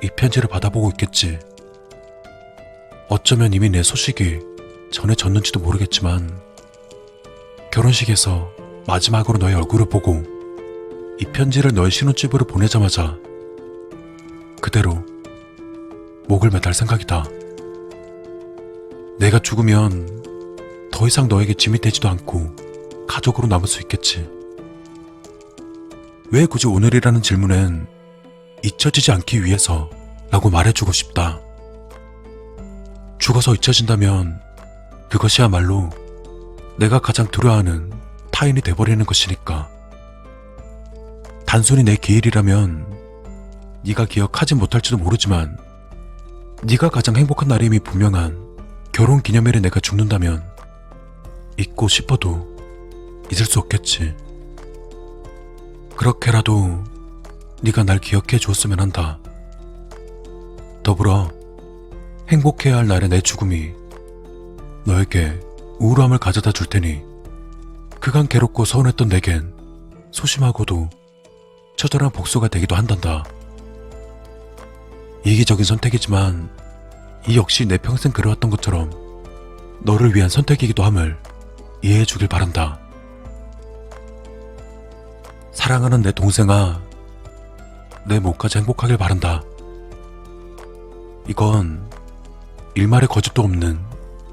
이 편지를 받아보고 있겠지. 어쩌면 이미 내 소식이 전해졌는지도 모르겠지만 결혼식에서 마지막으로 너의 얼굴을 보고 이 편지를 너의 신혼집으로 보내자마자 그대로 목을 매달 생각이다. 내가 죽으면 더 이상 너에게 짐이 되지도 않고 가족으로 남을 수 있겠지. 왜 굳이 오늘이라는 질문엔 잊혀지지 않기 위해서 라고 말해주고 싶다. 죽어서 잊혀진다면 그것이야말로 내가 가장 두려워하는 타인이 돼버리는 것이니까. 단순히 내 기일이라면 네가 기억하지 못할지도 모르지만 네가 가장 행복한 날임이 분명한 결혼기념일에 내가 죽는다면 잊고 싶어도 잊을 수 없겠지. 그렇게라도 네가 날 기억해 주었으면 한다. 더불어 행복해야 할 날의 내 죽음이 너에게 우울함을 가져다 줄 테니 그간 괴롭고 서운했던 내겐 소심하고도 처절한 복수가 되기도 한단다. 이기적인 선택이지만 이 역시 내 평생 그래왔던 것처럼 너를 위한 선택이기도 함을 이해해 주길 바란다. 사랑하는 내 동생아, 내 목까지 행복하길 바란다. 이건 일말의 거짓도 없는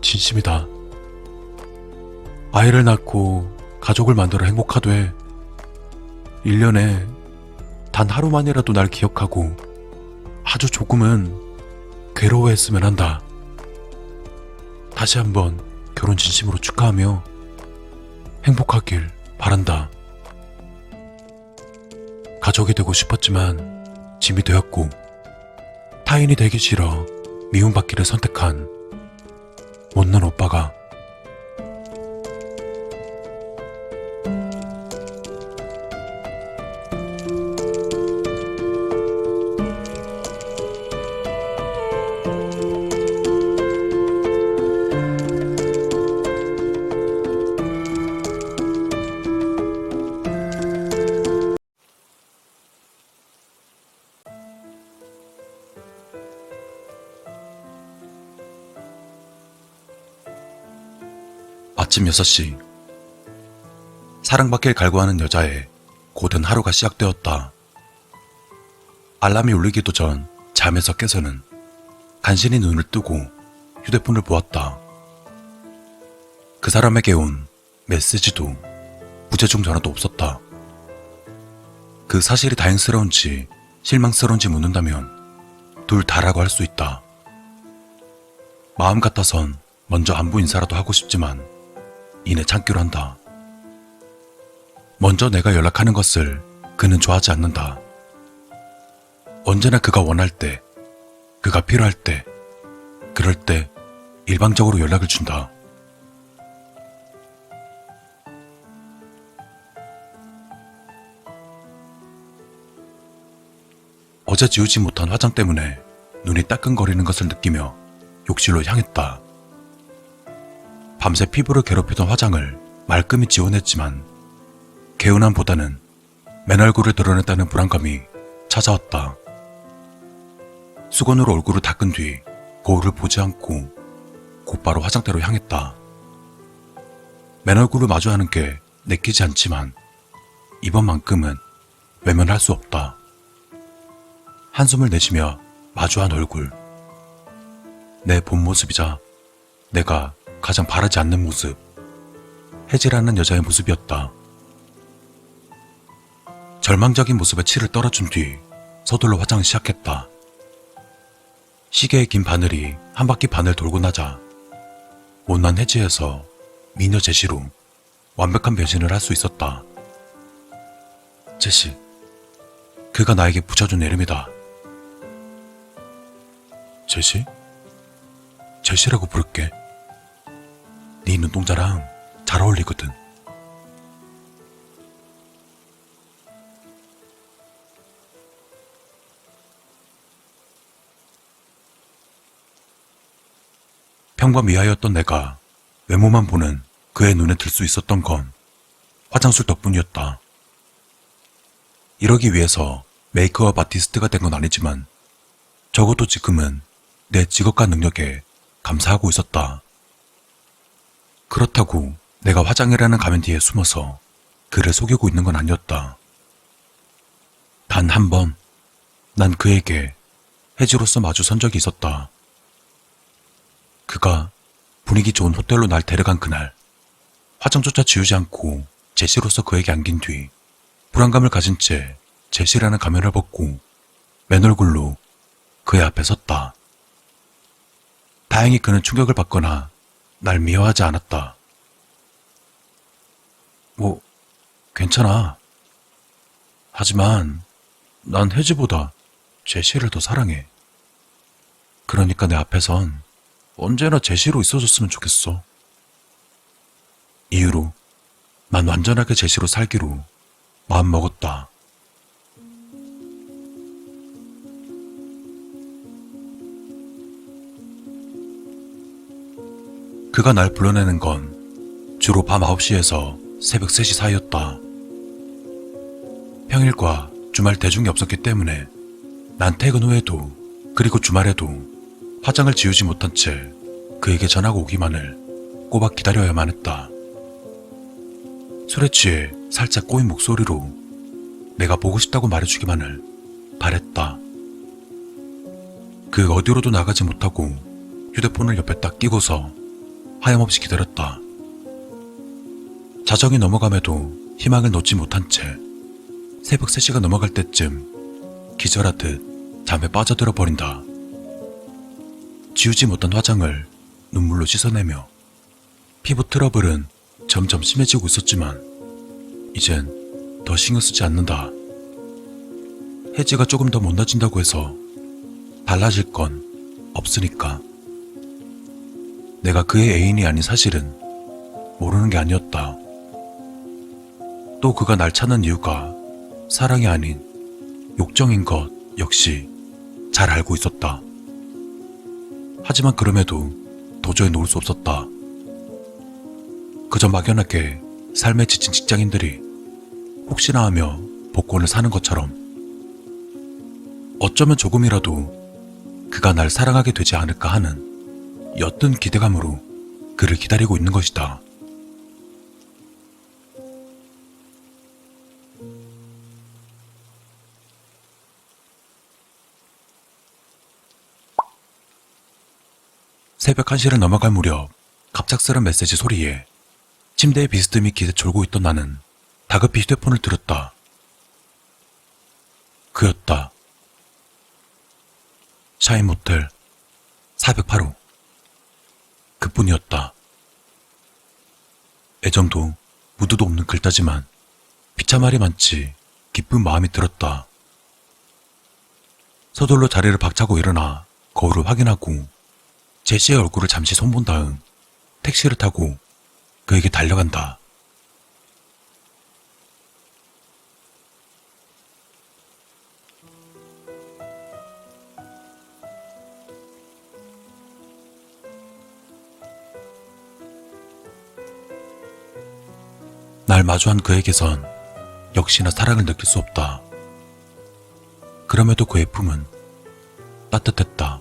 진심이다. 아이를 낳고 가족을 만들어 행복하되 1년에 단 하루만이라도 날 기억하고 아주 조금은 괴로워했으면 한다. 다시 한번 결혼 진심으로 축하하며 행복하길 바란다. 가족이 되고 싶었지만 짐이 되었고 타인이 되기 싫어 미움받기를 선택한 못난 오빠가 아침 6시. 사랑받길 갈구하는 여자의 고된 하루가 시작되었다. 알람이 울리기도 전 잠에서 깨서는 간신히 눈을 뜨고 휴대폰을 보았다. 그 사람에게 온 메시지도 부재중 전화도 없었다. 그 사실이 다행스러운지 실망스러운지 묻는다면 둘 다라고 할 수 있다. 마음 같아선 먼저 안부 인사라도 하고 싶지만 이내 참기로 한다. 먼저 내가 연락하는 것을 그는 좋아하지 않는다. 언제나 그가 원할 때, 그가 필요할 때, 그럴 때 일방적으로 연락을 준다. 어제 지우지 못한 화장 때문에 눈이 따끔거리는 것을 느끼며 욕실로 향했다. 밤새 피부를 괴롭히던 화장을 말끔히 지워냈지만 개운함보다는 맨 얼굴을 드러냈다는 불안감이 찾아왔다. 수건으로 얼굴을 닦은 뒤 거울을 보지 않고 곧바로 화장대로 향했다. 맨 얼굴을 마주하는 게 내키지 않지만 이번만큼은 외면할 수 없다. 한숨을 내쉬며 마주한 얼굴. 내 본 모습이자 내가 가장 바라지 않는 모습. 혜지라는 여자의 모습이었다. 절망적인 모습에 치를 떨어준 뒤 서둘러 화장을 시작했다. 시계의 긴 바늘이 한 바퀴 반을 돌고 나자 못난 혜지에서 미녀 제시로 완벽한 변신을 할 수 있었다. 제시, 그가 나에게 붙여준 이름이다. 제시? 제시라고 부를게. 네 눈동자랑 잘 어울리거든. 평범이하였던 내가 외모만 보는 그의 눈에 들 수 있었던 건 화장술 덕분이었다. 이러기 위해서 메이크업 아티스트가 된 건 아니지만 적어도 지금은 내 직업과 능력에 감사하고 있었다. 그렇다고 내가 화장이라는 가면 뒤에 숨어서 그를 속이고 있는 건 아니었다. 단 한 번 난 그에게 혜지로서 마주 선 적이 있었다. 그가 분위기 좋은 호텔로 날 데려간 그날, 화장조차 지우지 않고 제시로서 그에게 안긴 뒤 불안감을 가진 채 제시라는 가면을 벗고 맨 얼굴로 그의 앞에 섰다. 다행히 그는 충격을 받거나 날 미워하지 않았다. 뭐, 괜찮아. 하지만 난 혜지보다 제시를 더 사랑해. 그러니까 내 앞에선 언제나 제시로 있어줬으면 좋겠어. 이후로 난 완전하게 제시로 살기로 마음먹었다. 그가 날 불러내는 건 주로 밤 9시에서 새벽 3시 사이였다. 평일과 주말 대중이 없었기 때문에 난 퇴근 후에도 그리고 주말에도 화장을 지우지 못한 채 그에게 전화가 오기만을 꼬박 기다려야만 했다. 술에 취해 살짝 꼬인 목소리로 내가 보고 싶다고 말해주기만을 바랬다. 그 어디로도 나가지 못하고 휴대폰을 옆에 딱 끼고서 하염없이 기다렸다. 자정이 넘어감에도 희망을 놓지 못한 채 새벽 3시가 넘어갈 때쯤 기절하듯 잠에 빠져들어 버린다. 지우지 못한 화장을 눈물로 씻어내며 피부 트러블은 점점 심해지고 있었지만 이젠 더 신경 쓰지 않는다. 혜지가 조금 더 못나진다고 해서 달라질 건 없으니까. 내가 그의 애인이 아닌 사실은 모르는 게 아니었다. 또 그가 날 찾는 이유가 사랑이 아닌 욕정인 것 역시 잘 알고 있었다. 하지만 그럼에도 도저히 놓을 수 없었다. 그저 막연하게 삶에 지친 직장인들이 혹시나 하며 복권을 사는 것처럼 어쩌면 조금이라도 그가 날 사랑하게 되지 않을까 하는 옅은 기대감으로 그를 기다리고 있는 것이다. 새벽 1시를 넘어갈 무렵 갑작스런 메시지 소리에 침대에 비스듬히 기대 졸고 있던 나는 다급히 휴대폰을 들었다. 그였다. 샤인 모텔 408호. 그뿐이었다. 애정도 무드도 없는 글자지만 비참하리 많지 기쁜 마음이 들었다. 서둘러 자리를 박차고 일어나 거울을 확인하고 제시의 얼굴을 잠시 손본 다음 택시를 타고 그에게 달려간다. 날 마주한 그에게선 역시나 사랑을 느낄 수 없다. 그럼에도 그의 품은 따뜻했다.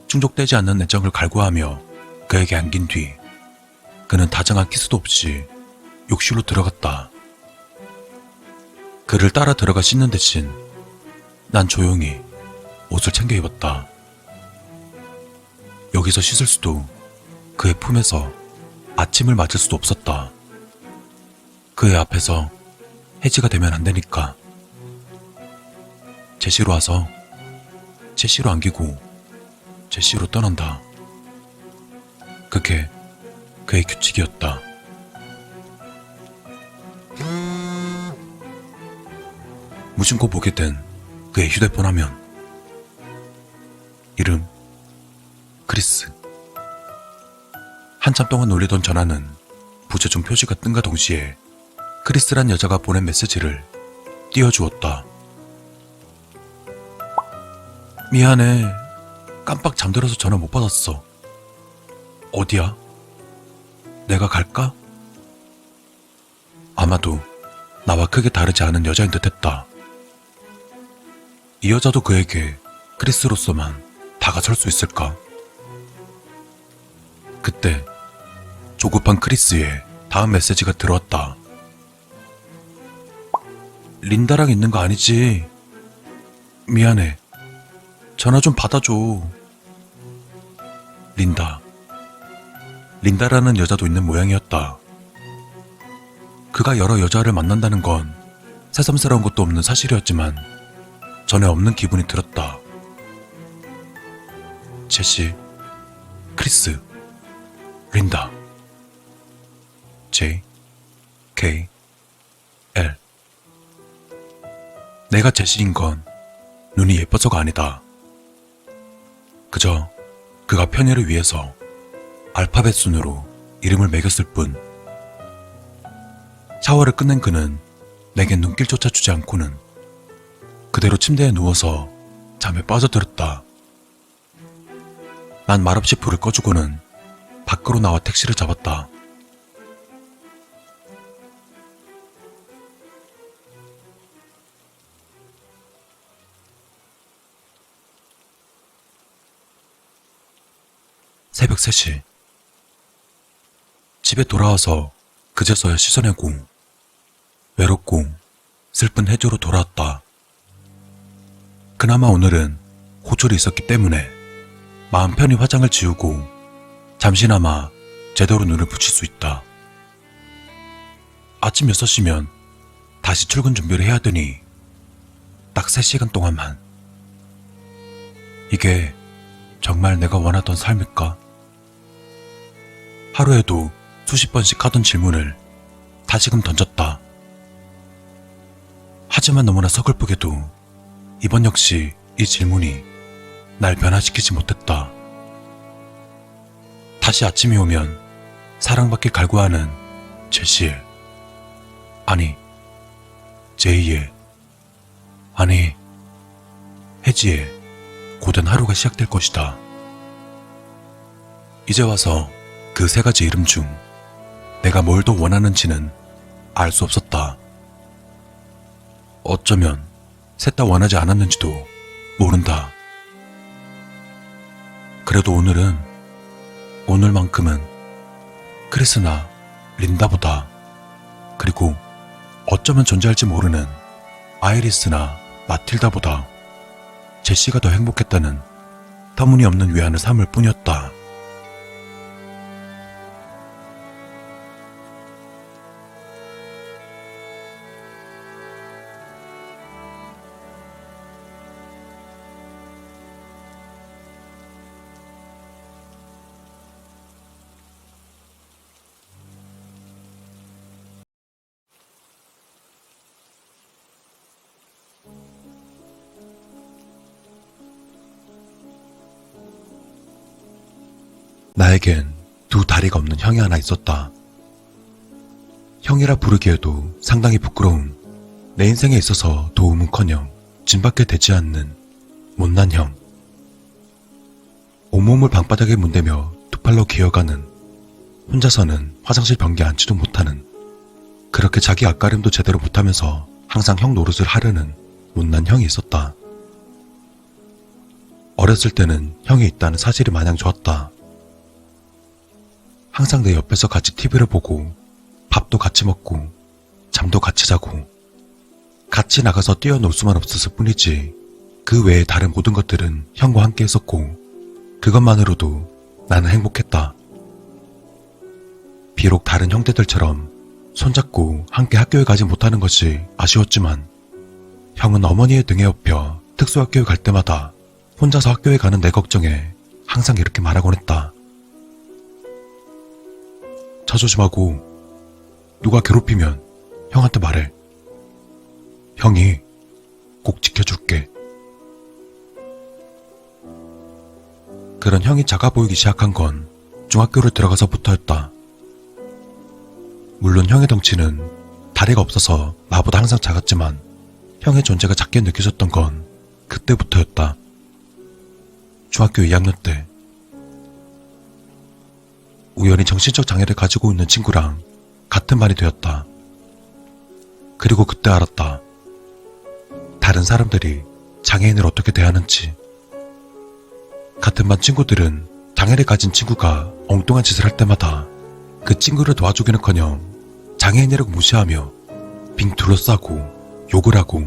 충족되지 않는 애정을 갈구하며 그에게 안긴 뒤 그는 다정한 키스도 없이 욕실로 들어갔다. 그를 따라 들어가 씻는 대신 난 조용히 옷을 챙겨 입었다. 여기서 씻을 수도 그의 품에서 아침을 맞을 수도 없었다. 그의 앞에서 해지가 되면 안 되니까. 제시로 와서 제시로 안기고 제시로 떠난다. 그게 그의 규칙이었다. 무심코 보게 된 그의 휴대폰 화면. 이름 크리스. 한참 동안 놀리던 전화는 부재중 표시가 뜬과 동시에 크리스란 여자가 보낸 메시지를 띄워주었다. 미안해. 깜빡 잠들어서 전화 못 받았어. 어디야? 내가 갈까? 아마도 나와 크게 다르지 않은 여자인 듯했다. 이 여자도 그에게 크리스로서만 다가설 수 있을까? 그때 조급한 크리스의 다음 메시지가 들어왔다. 린다랑 있는 거 아니지? 미안해. 전화 좀 받아줘. 린다. 린다라는 여자도 있는 모양이었다. 그가 여러 여자를 만난다는 건 새삼스러운 것도 없는 사실이었지만 전에 없는 기분이 들었다. 제시, 크리스, 린다. J, K, L. 내가 제시인 건 눈이 예뻐서가 아니다. 그저 그가 편의를 위해서 알파벳 순으로 이름을 매겼을 뿐. 샤워를 끝낸 그는 내겐 눈길조차 주지 않고는 그대로 침대에 누워서 잠에 빠져들었다. 난 말없이 불을 꺼주고는 밖으로 나와 택시를 잡았다. 새벽 3시. 집에 돌아와서 그제서야 씻어내고 외롭고 슬픈 해조로 돌아왔다. 그나마 오늘은 호출이 있었기 때문에 마음 편히 화장을 지우고 잠시나마 제대로 눈을 붙일 수 있다. 아침 6시면 다시 출근 준비를 해야 되니 딱 3시간 동안만. 이게 정말 내가 원하던 삶일까? 하루에도 수십 번씩 하던 질문을 다시금 던졌다. 하지만 너무나 서글프게도 이번 역시 이 질문이 날 변화시키지 못했다. 다시 아침이 오면 사랑받길 갈구하는 제시의, 아니 제이의, 아니 혜지의 고된 하루가 시작될 것이다. 이제 와서 그 3가지 이름 중 내가 뭘 더 원하는지는 알 수 없었다. 어쩌면 셋 다 원하지 않았는지도 모른다. 그래도 오늘만큼은 크리스나 린다보다, 그리고 어쩌면 존재할지 모르는 아이리스나 마틸다보다 제시가 더 행복했다는 터무니없는 위안을 삼을 뿐이었다. 나에겐 2 다리가 없는 형이 하나 있었다. 형이라 부르기에도 상당히 부끄러운, 내 인생에 있어서 도움은커녕 짐밖에 되지 않는 못난 형. 온몸을 방바닥에 문대며 2팔로 기어가는, 혼자서는 화장실 변기 앉지도 못하는 그렇게 자기 앞가림도 제대로 못하면서 항상 형 노릇을 하려는 못난 형이 있었다. 어렸을 때는 형이 있다는 사실이 마냥 좋았다. 항상 내 옆에서 같이 TV를 보고 밥도 같이 먹고 잠도 같이 자고 같이 나가서 뛰어놀 수만 없었을 뿐이지 그 외의 다른 모든 것들은 형과 함께 했었고 그것만으로도 나는 행복했다. 비록 다른 형제들처럼 손잡고 함께 학교에 가지 못하는 것이 아쉬웠지만 형은 어머니의 등에 업혀 특수학교에 갈 때마다 혼자서 학교에 가는 내 걱정에 항상 이렇게 말하곤 했다. 차 조심하고 누가 괴롭히면 형한테 말해. 형이 꼭 지켜줄게. 그런 형이 작아 보이기 시작한 건 중학교를 들어가서부터였다. 물론 형의 덩치는 다리가 없어서 나보다 항상 작았지만 형의 존재가 작게 느껴졌던 건 그때부터였다. 중학교 2학년 때 우연히 정신적 장애를 가지고 있는 친구랑 같은 반이 되었다. 그리고 그때 알았다. 다른 사람들이 장애인을 어떻게 대하는지. 같은 반 친구들은 장애를 가진 친구가 엉뚱한 짓을 할 때마다 그 친구를 도와주기는커녕 장애인이라고 무시하며 빙 둘러싸고 욕을 하고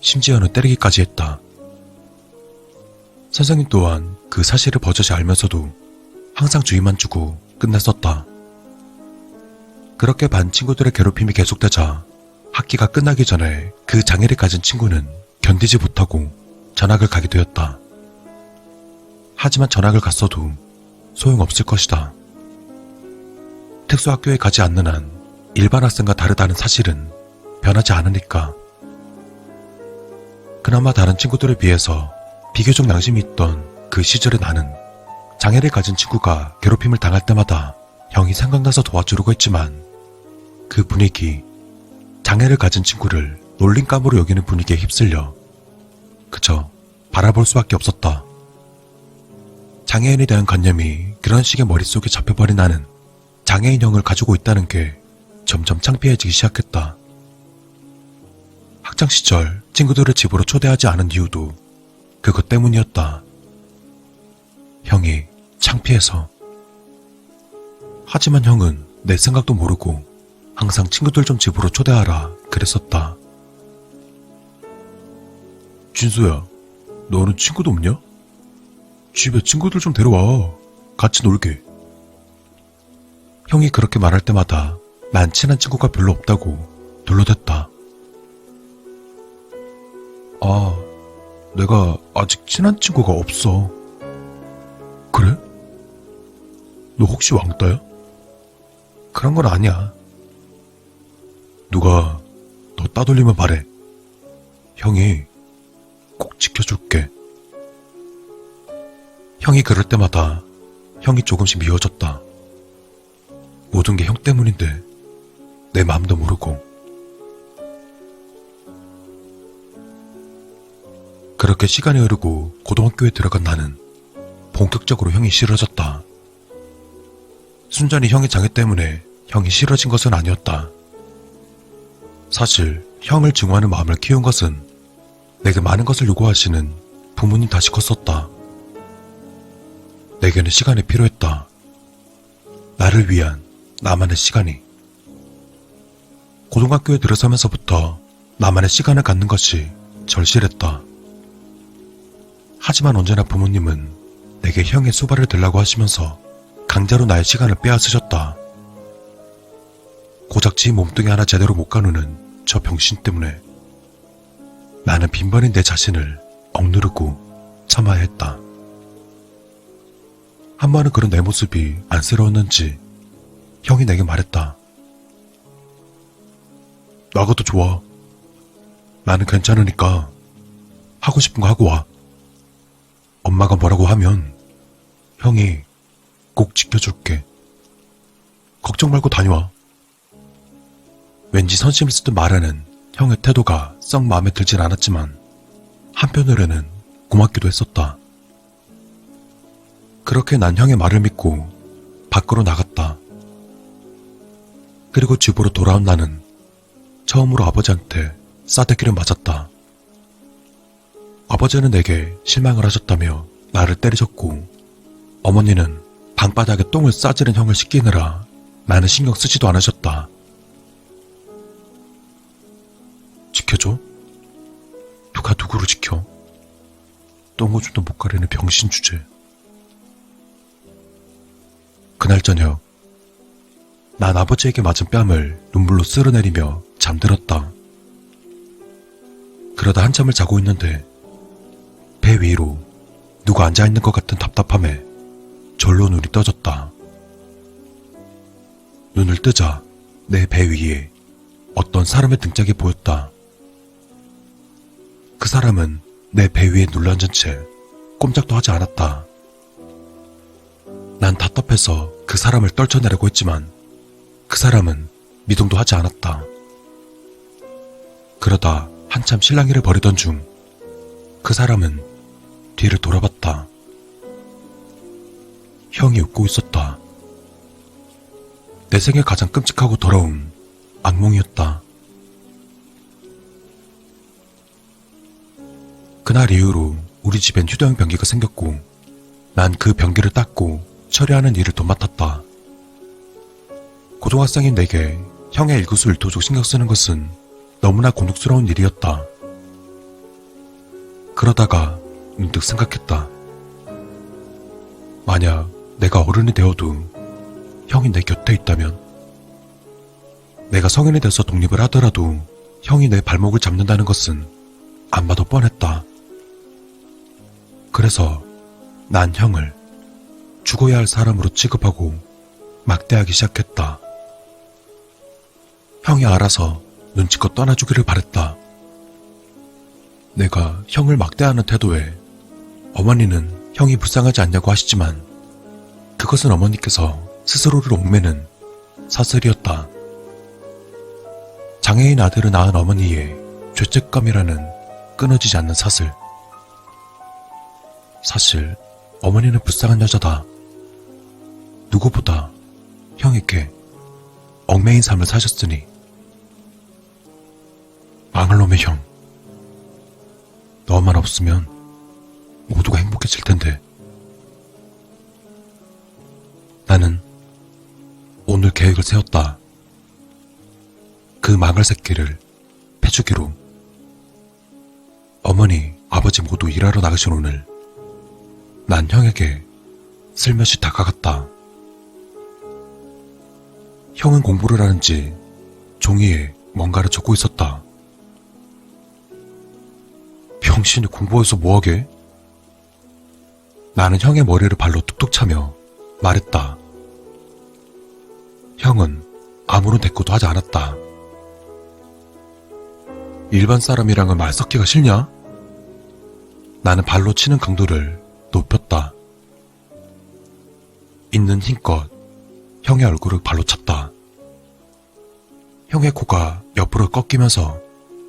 심지어는 때리기까지 했다. 선생님 또한 그 사실을 버젓이 알면서도 항상 주의만 주고 끝냈었다. 그렇게 반 친구들의 괴롭힘이 계속되자 학기가 끝나기 전에 그 장애를 가진 친구는 견디지 못하고 전학을 가게 되었다. 하지만 전학을 갔어도 소용없을 것이다. 특수학교에 가지 않는 한 일반 학생과 다르다는 사실은 변하지 않으니까. 그나마 다른 친구들에 비해서 비교적 양심이 있던 그 시절의 나는 장애를 가진 친구가 괴롭힘을 당할 때마다 형이 생각나서 도와주려고 했지만 그 분위기, 장애를 가진 친구를 놀림감으로 여기는 분위기에 휩쓸려 그저 바라볼 수밖에 없었다. 장애인에 대한 관념이 그런 식의 머릿속에 잡혀버린 나는 장애인형을 가지고 있다는 게 점점 창피해지기 시작했다. 학창시절 친구들을 집으로 초대하지 않은 이유도 그것 때문이었다. 형이 창피해서. 하지만 형은 내 생각도 모르고 항상 친구들 좀 집으로 초대하라 그랬었다. 진수야, 너는 친구도 없냐? 집에 친구들 좀 데려와. 같이 놀게. 형이 그렇게 말할 때마다 난 친한 친구가 별로 없다고 둘러댔다. 아, 내가 아직 친한 친구가 없어. 그래? 너 혹시 왕따야? 그런 건 아니야. 누가 너 따돌리면 말해. 형이 꼭 지켜줄게. 형이 그럴 때마다 형이 조금씩 미워졌다. 모든 게 형 때문인데 내 마음도 모르고. 그렇게 시간이 흐르고 고등학교에 들어간 나는 본격적으로 형이 싫어졌다. 순전히 형의 장애 때문에 형이 싫어진 것은 아니었다. 사실 형을 증오하는 마음을 키운 것은 내게 많은 것을 요구하시는 부모님 탓이 컸었다. 내게는 시간이 필요했다. 나를 위한 나만의 시간이. 고등학교에 들어서면서부터 나만의 시간을 갖는 것이 절실했다. 하지만 언제나 부모님은 내게 형의 수발을 들라고 하시면서 강제로 나의 시간을 빼앗으셨다. 고작 지 몸뚱이 하나 제대로 못 가누는 저 병신 때문에 나는 빈번히 내 자신을 억누르고 참아야 했다. 한 번은 그런 내 모습이 안쓰러웠는지 형이 내게 말했다. 나가도 좋아. 나는 괜찮으니까 하고 싶은 거 하고 와. 엄마가 뭐라고 하면 형이 꼭 지켜줄게. 걱정 말고 다녀와. 왠지 선심을 쓰듯 말하는 형의 태도가 썩 마음에 들진 않았지만 한편으로는 고맙기도 했었다. 그렇게 난 형의 말을 믿고 밖으로 나갔다. 그리고 집으로 돌아온 나는 처음으로 아버지한테 싸대기를 맞았다. 아버지는 내게 실망을 하셨다며 나를 때리셨고, 어머니는 방바닥에 똥을 싸지른 형을 씻기느라 나는 신경 쓰지도 않으셨다. 지켜줘? 누가 누구를 지켜? 똥오줌도 못 가리는 병신 주제. 그날 저녁, 난 아버지에게 맞은 뺨을 눈물로 쓸어내리며 잠들었다. 그러다 한참을 자고 있는데 배 위로 누가 앉아있는 것 같은 답답함에 절로 눈이 떠졌다. 눈을 뜨자 내 배 위에 어떤 사람의 등짝이 보였다. 그 사람은 내 배 위에 눌러앉은 채 꼼짝도 하지 않았다. 난 답답해서 그 사람을 떨쳐내려고 했지만 그 사람은 미동도 하지 않았다. 그러다 한참 실랑이를 벌이던 중 그 사람은 뒤를 돌아봤다. 형이 웃고 있었다. 내 생애 가장 끔찍하고 더러운 악몽이었다. 그날 이후로 우리 집엔 휴대용 변기가 생겼고 난 그 변기를 닦고 처리하는 일을 도맡았다. 고등학생인 내게 형의 일거수일투족 신경 쓰는 것은 너무나 곤혹스러운 일이었다. 그러다가 문득 생각했다. 만약 내가 어른이 되어도 형이 내 곁에 있다면, 내가 성인이 돼서 독립을 하더라도 형이 내 발목을 잡는다는 것은 안 봐도 뻔했다. 그래서 난 형을 죽어야 할 사람으로 취급하고 막대하기 시작했다. 형이 알아서 눈치껏 떠나주기를 바랬다. 내가 형을 막대하는 태도에 어머니는 형이 불쌍하지 않냐고 하시지만 그것은 어머니께서 스스로를 옥매는 사슬이었다. 장애인 아들을 낳은 어머니의 죄책감이라는 끊어지지 않는 사슬. 사실 어머니는 불쌍한 여자다. 누구보다 형에게 얽매인 삶을 사셨으니. 망할 놈의 형. 너만 없으면 모두가 행복해질 텐데. 나는 오늘 계획을 세웠다. 그 망할 새끼를 패주기로. 어머니, 아버지 모두 일하러 나가신 오늘 난 형에게 슬며시 다가갔다. 형은 공부를 하는지 종이에 뭔가를 적고 있었다. 병신이 공부해서 뭐하게? 나는 형의 머리를 발로 툭툭 차며 말했다. 형은 아무런 대꾸도 하지 않았다. 일반 사람이랑은 말 섞기가 싫냐? 나는 발로 치는 강도를 높였다. 있는 힘껏 형의 얼굴을 발로 찼다. 형의 코가 옆으로 꺾이면서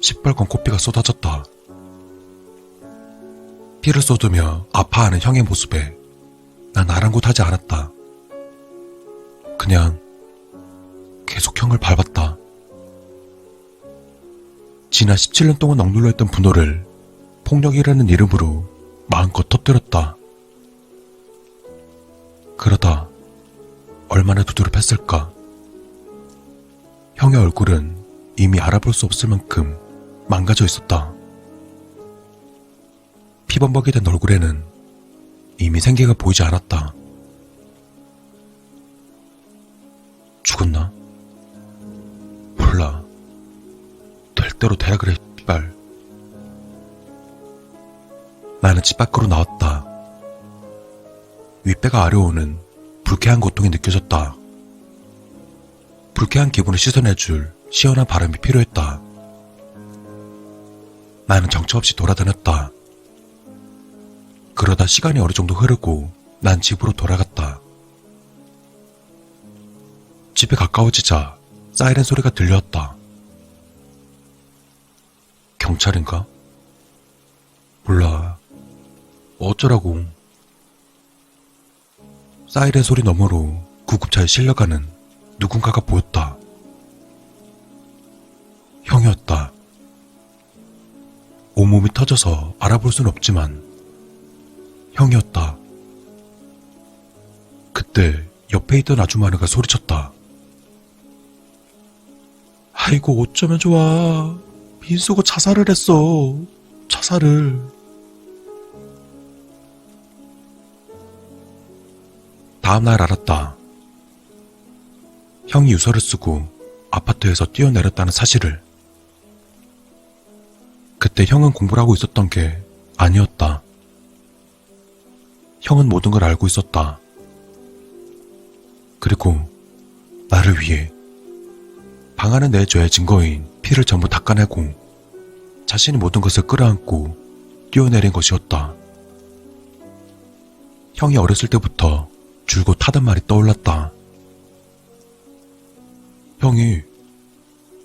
시뻘건 코피가 쏟아졌다. 피를 쏟으며 아파하는 형의 모습에 난 아랑곳하지 않았다. 그냥 계속 형을 밟았다. 지난 17년 동안 억눌러 했던 분노를 폭력이라는 이름으로 마음껏 터뜨렸다. 그러다 얼마나 두드려 팼을까. 형의 얼굴은 이미 알아볼 수 없을 만큼 망가져 있었다. 피범벅이 된 얼굴에는 이미 생기가 보이지 않았다. 죽었나? 몰라. 될 대로 되라 그래, 씨발. 나는 집 밖으로 나왔다. 윗배가 아려오는 불쾌한 고통이 느껴졌다. 불쾌한 기분을 씻어내줄 시원한 바람이 필요했다. 나는 정처없이 돌아다녔다. 그러다 시간이 어느 정도 흐르고 난 집으로 돌아갔다. 집에 가까워지자 사이렌 소리가 들려왔다. 경찰인가? 몰라. 어쩌라고. 사이렌 소리 너머로 구급차에 실려가는 누군가가 보였다. 형. 몸이 터져서 알아볼 순 없지만 형이었다. 그때 옆에 있던 아주마누가 소리쳤다. 아이고 어쩌면 좋아. 민수가 자살을 했어. 자살을. 다음날 알았다. 형이 유서를 쓰고 아파트에서 뛰어내렸다는 사실을. 그때 형은 공부를 하고 있었던 게 아니었다. 형은 모든 걸 알고 있었다. 그리고 나를 위해 방 안에 내 죄의 증거인 피를 전부 닦아내고 자신이 모든 것을 끌어안고 뛰어내린 것이었다. 형이 어렸을 때부터 줄곧 하던 말이 떠올랐다. 형이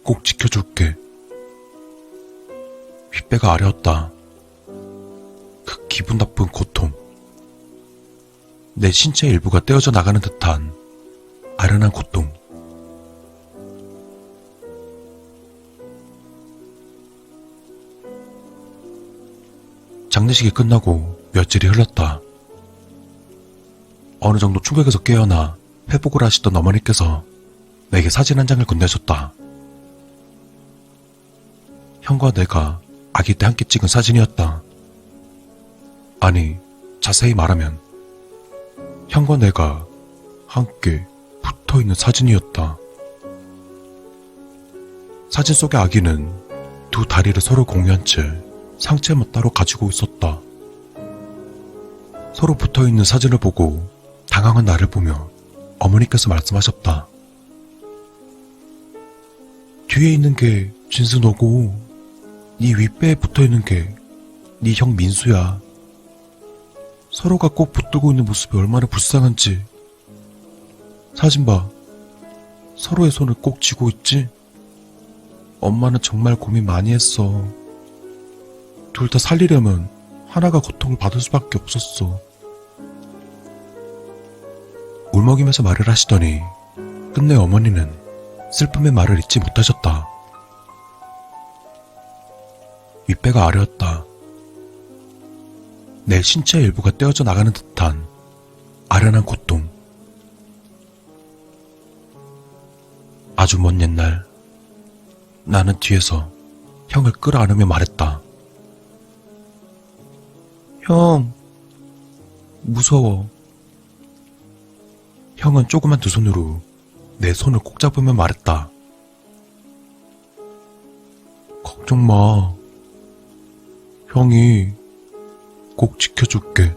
꼭 지켜줄게. 윗배가 아려웠다. 그 기분 나쁜 고통. 내 신체 일부가 떼어져 나가는 듯한 아련한 고통. 장례식이 끝나고 며칠이 흘렀다. 어느 정도 충격에서 깨어나 회복을 하시던 어머니께서 내게 사진 한 장을 건네줬다. 형과 내가 아기 때 함께 찍은 사진이었다. 아니, 자세히 말하면 형과 내가 함께 붙어있는 사진이었다. 사진 속의 아기는 두 다리를 서로 공유한 채 상체만 따로 가지고 있었다. 서로 붙어있는 사진을 보고 당황한 나를 보며 어머니께서 말씀하셨다. 뒤에 있는 게 진수 너고 네 윗배에 붙어있는 게 네 형 민수야. 서로가 꼭 붙들고 있는 모습이 얼마나 불쌍한지. 사진 봐. 서로의 손을 꼭 쥐고 있지? 엄마는 정말 고민 많이 했어. 둘 다 살리려면 하나가 고통을 받을 수밖에 없었어. 울먹이면서 말을 하시더니 끝내 어머니는 슬픔의 말을 잊지 못하셨다. 윗배가 아려웠다. 내 신체의 일부가 떼어져 나가는 듯한 아련한 고통. 아주 먼 옛날 나는 뒤에서 형을 끌어안으며 말했다. 형, 무서워. 형은 조그만 두 손으로 내 손을 꼭 잡으며 말했다. 걱정 마. 형이 꼭 지켜줄게.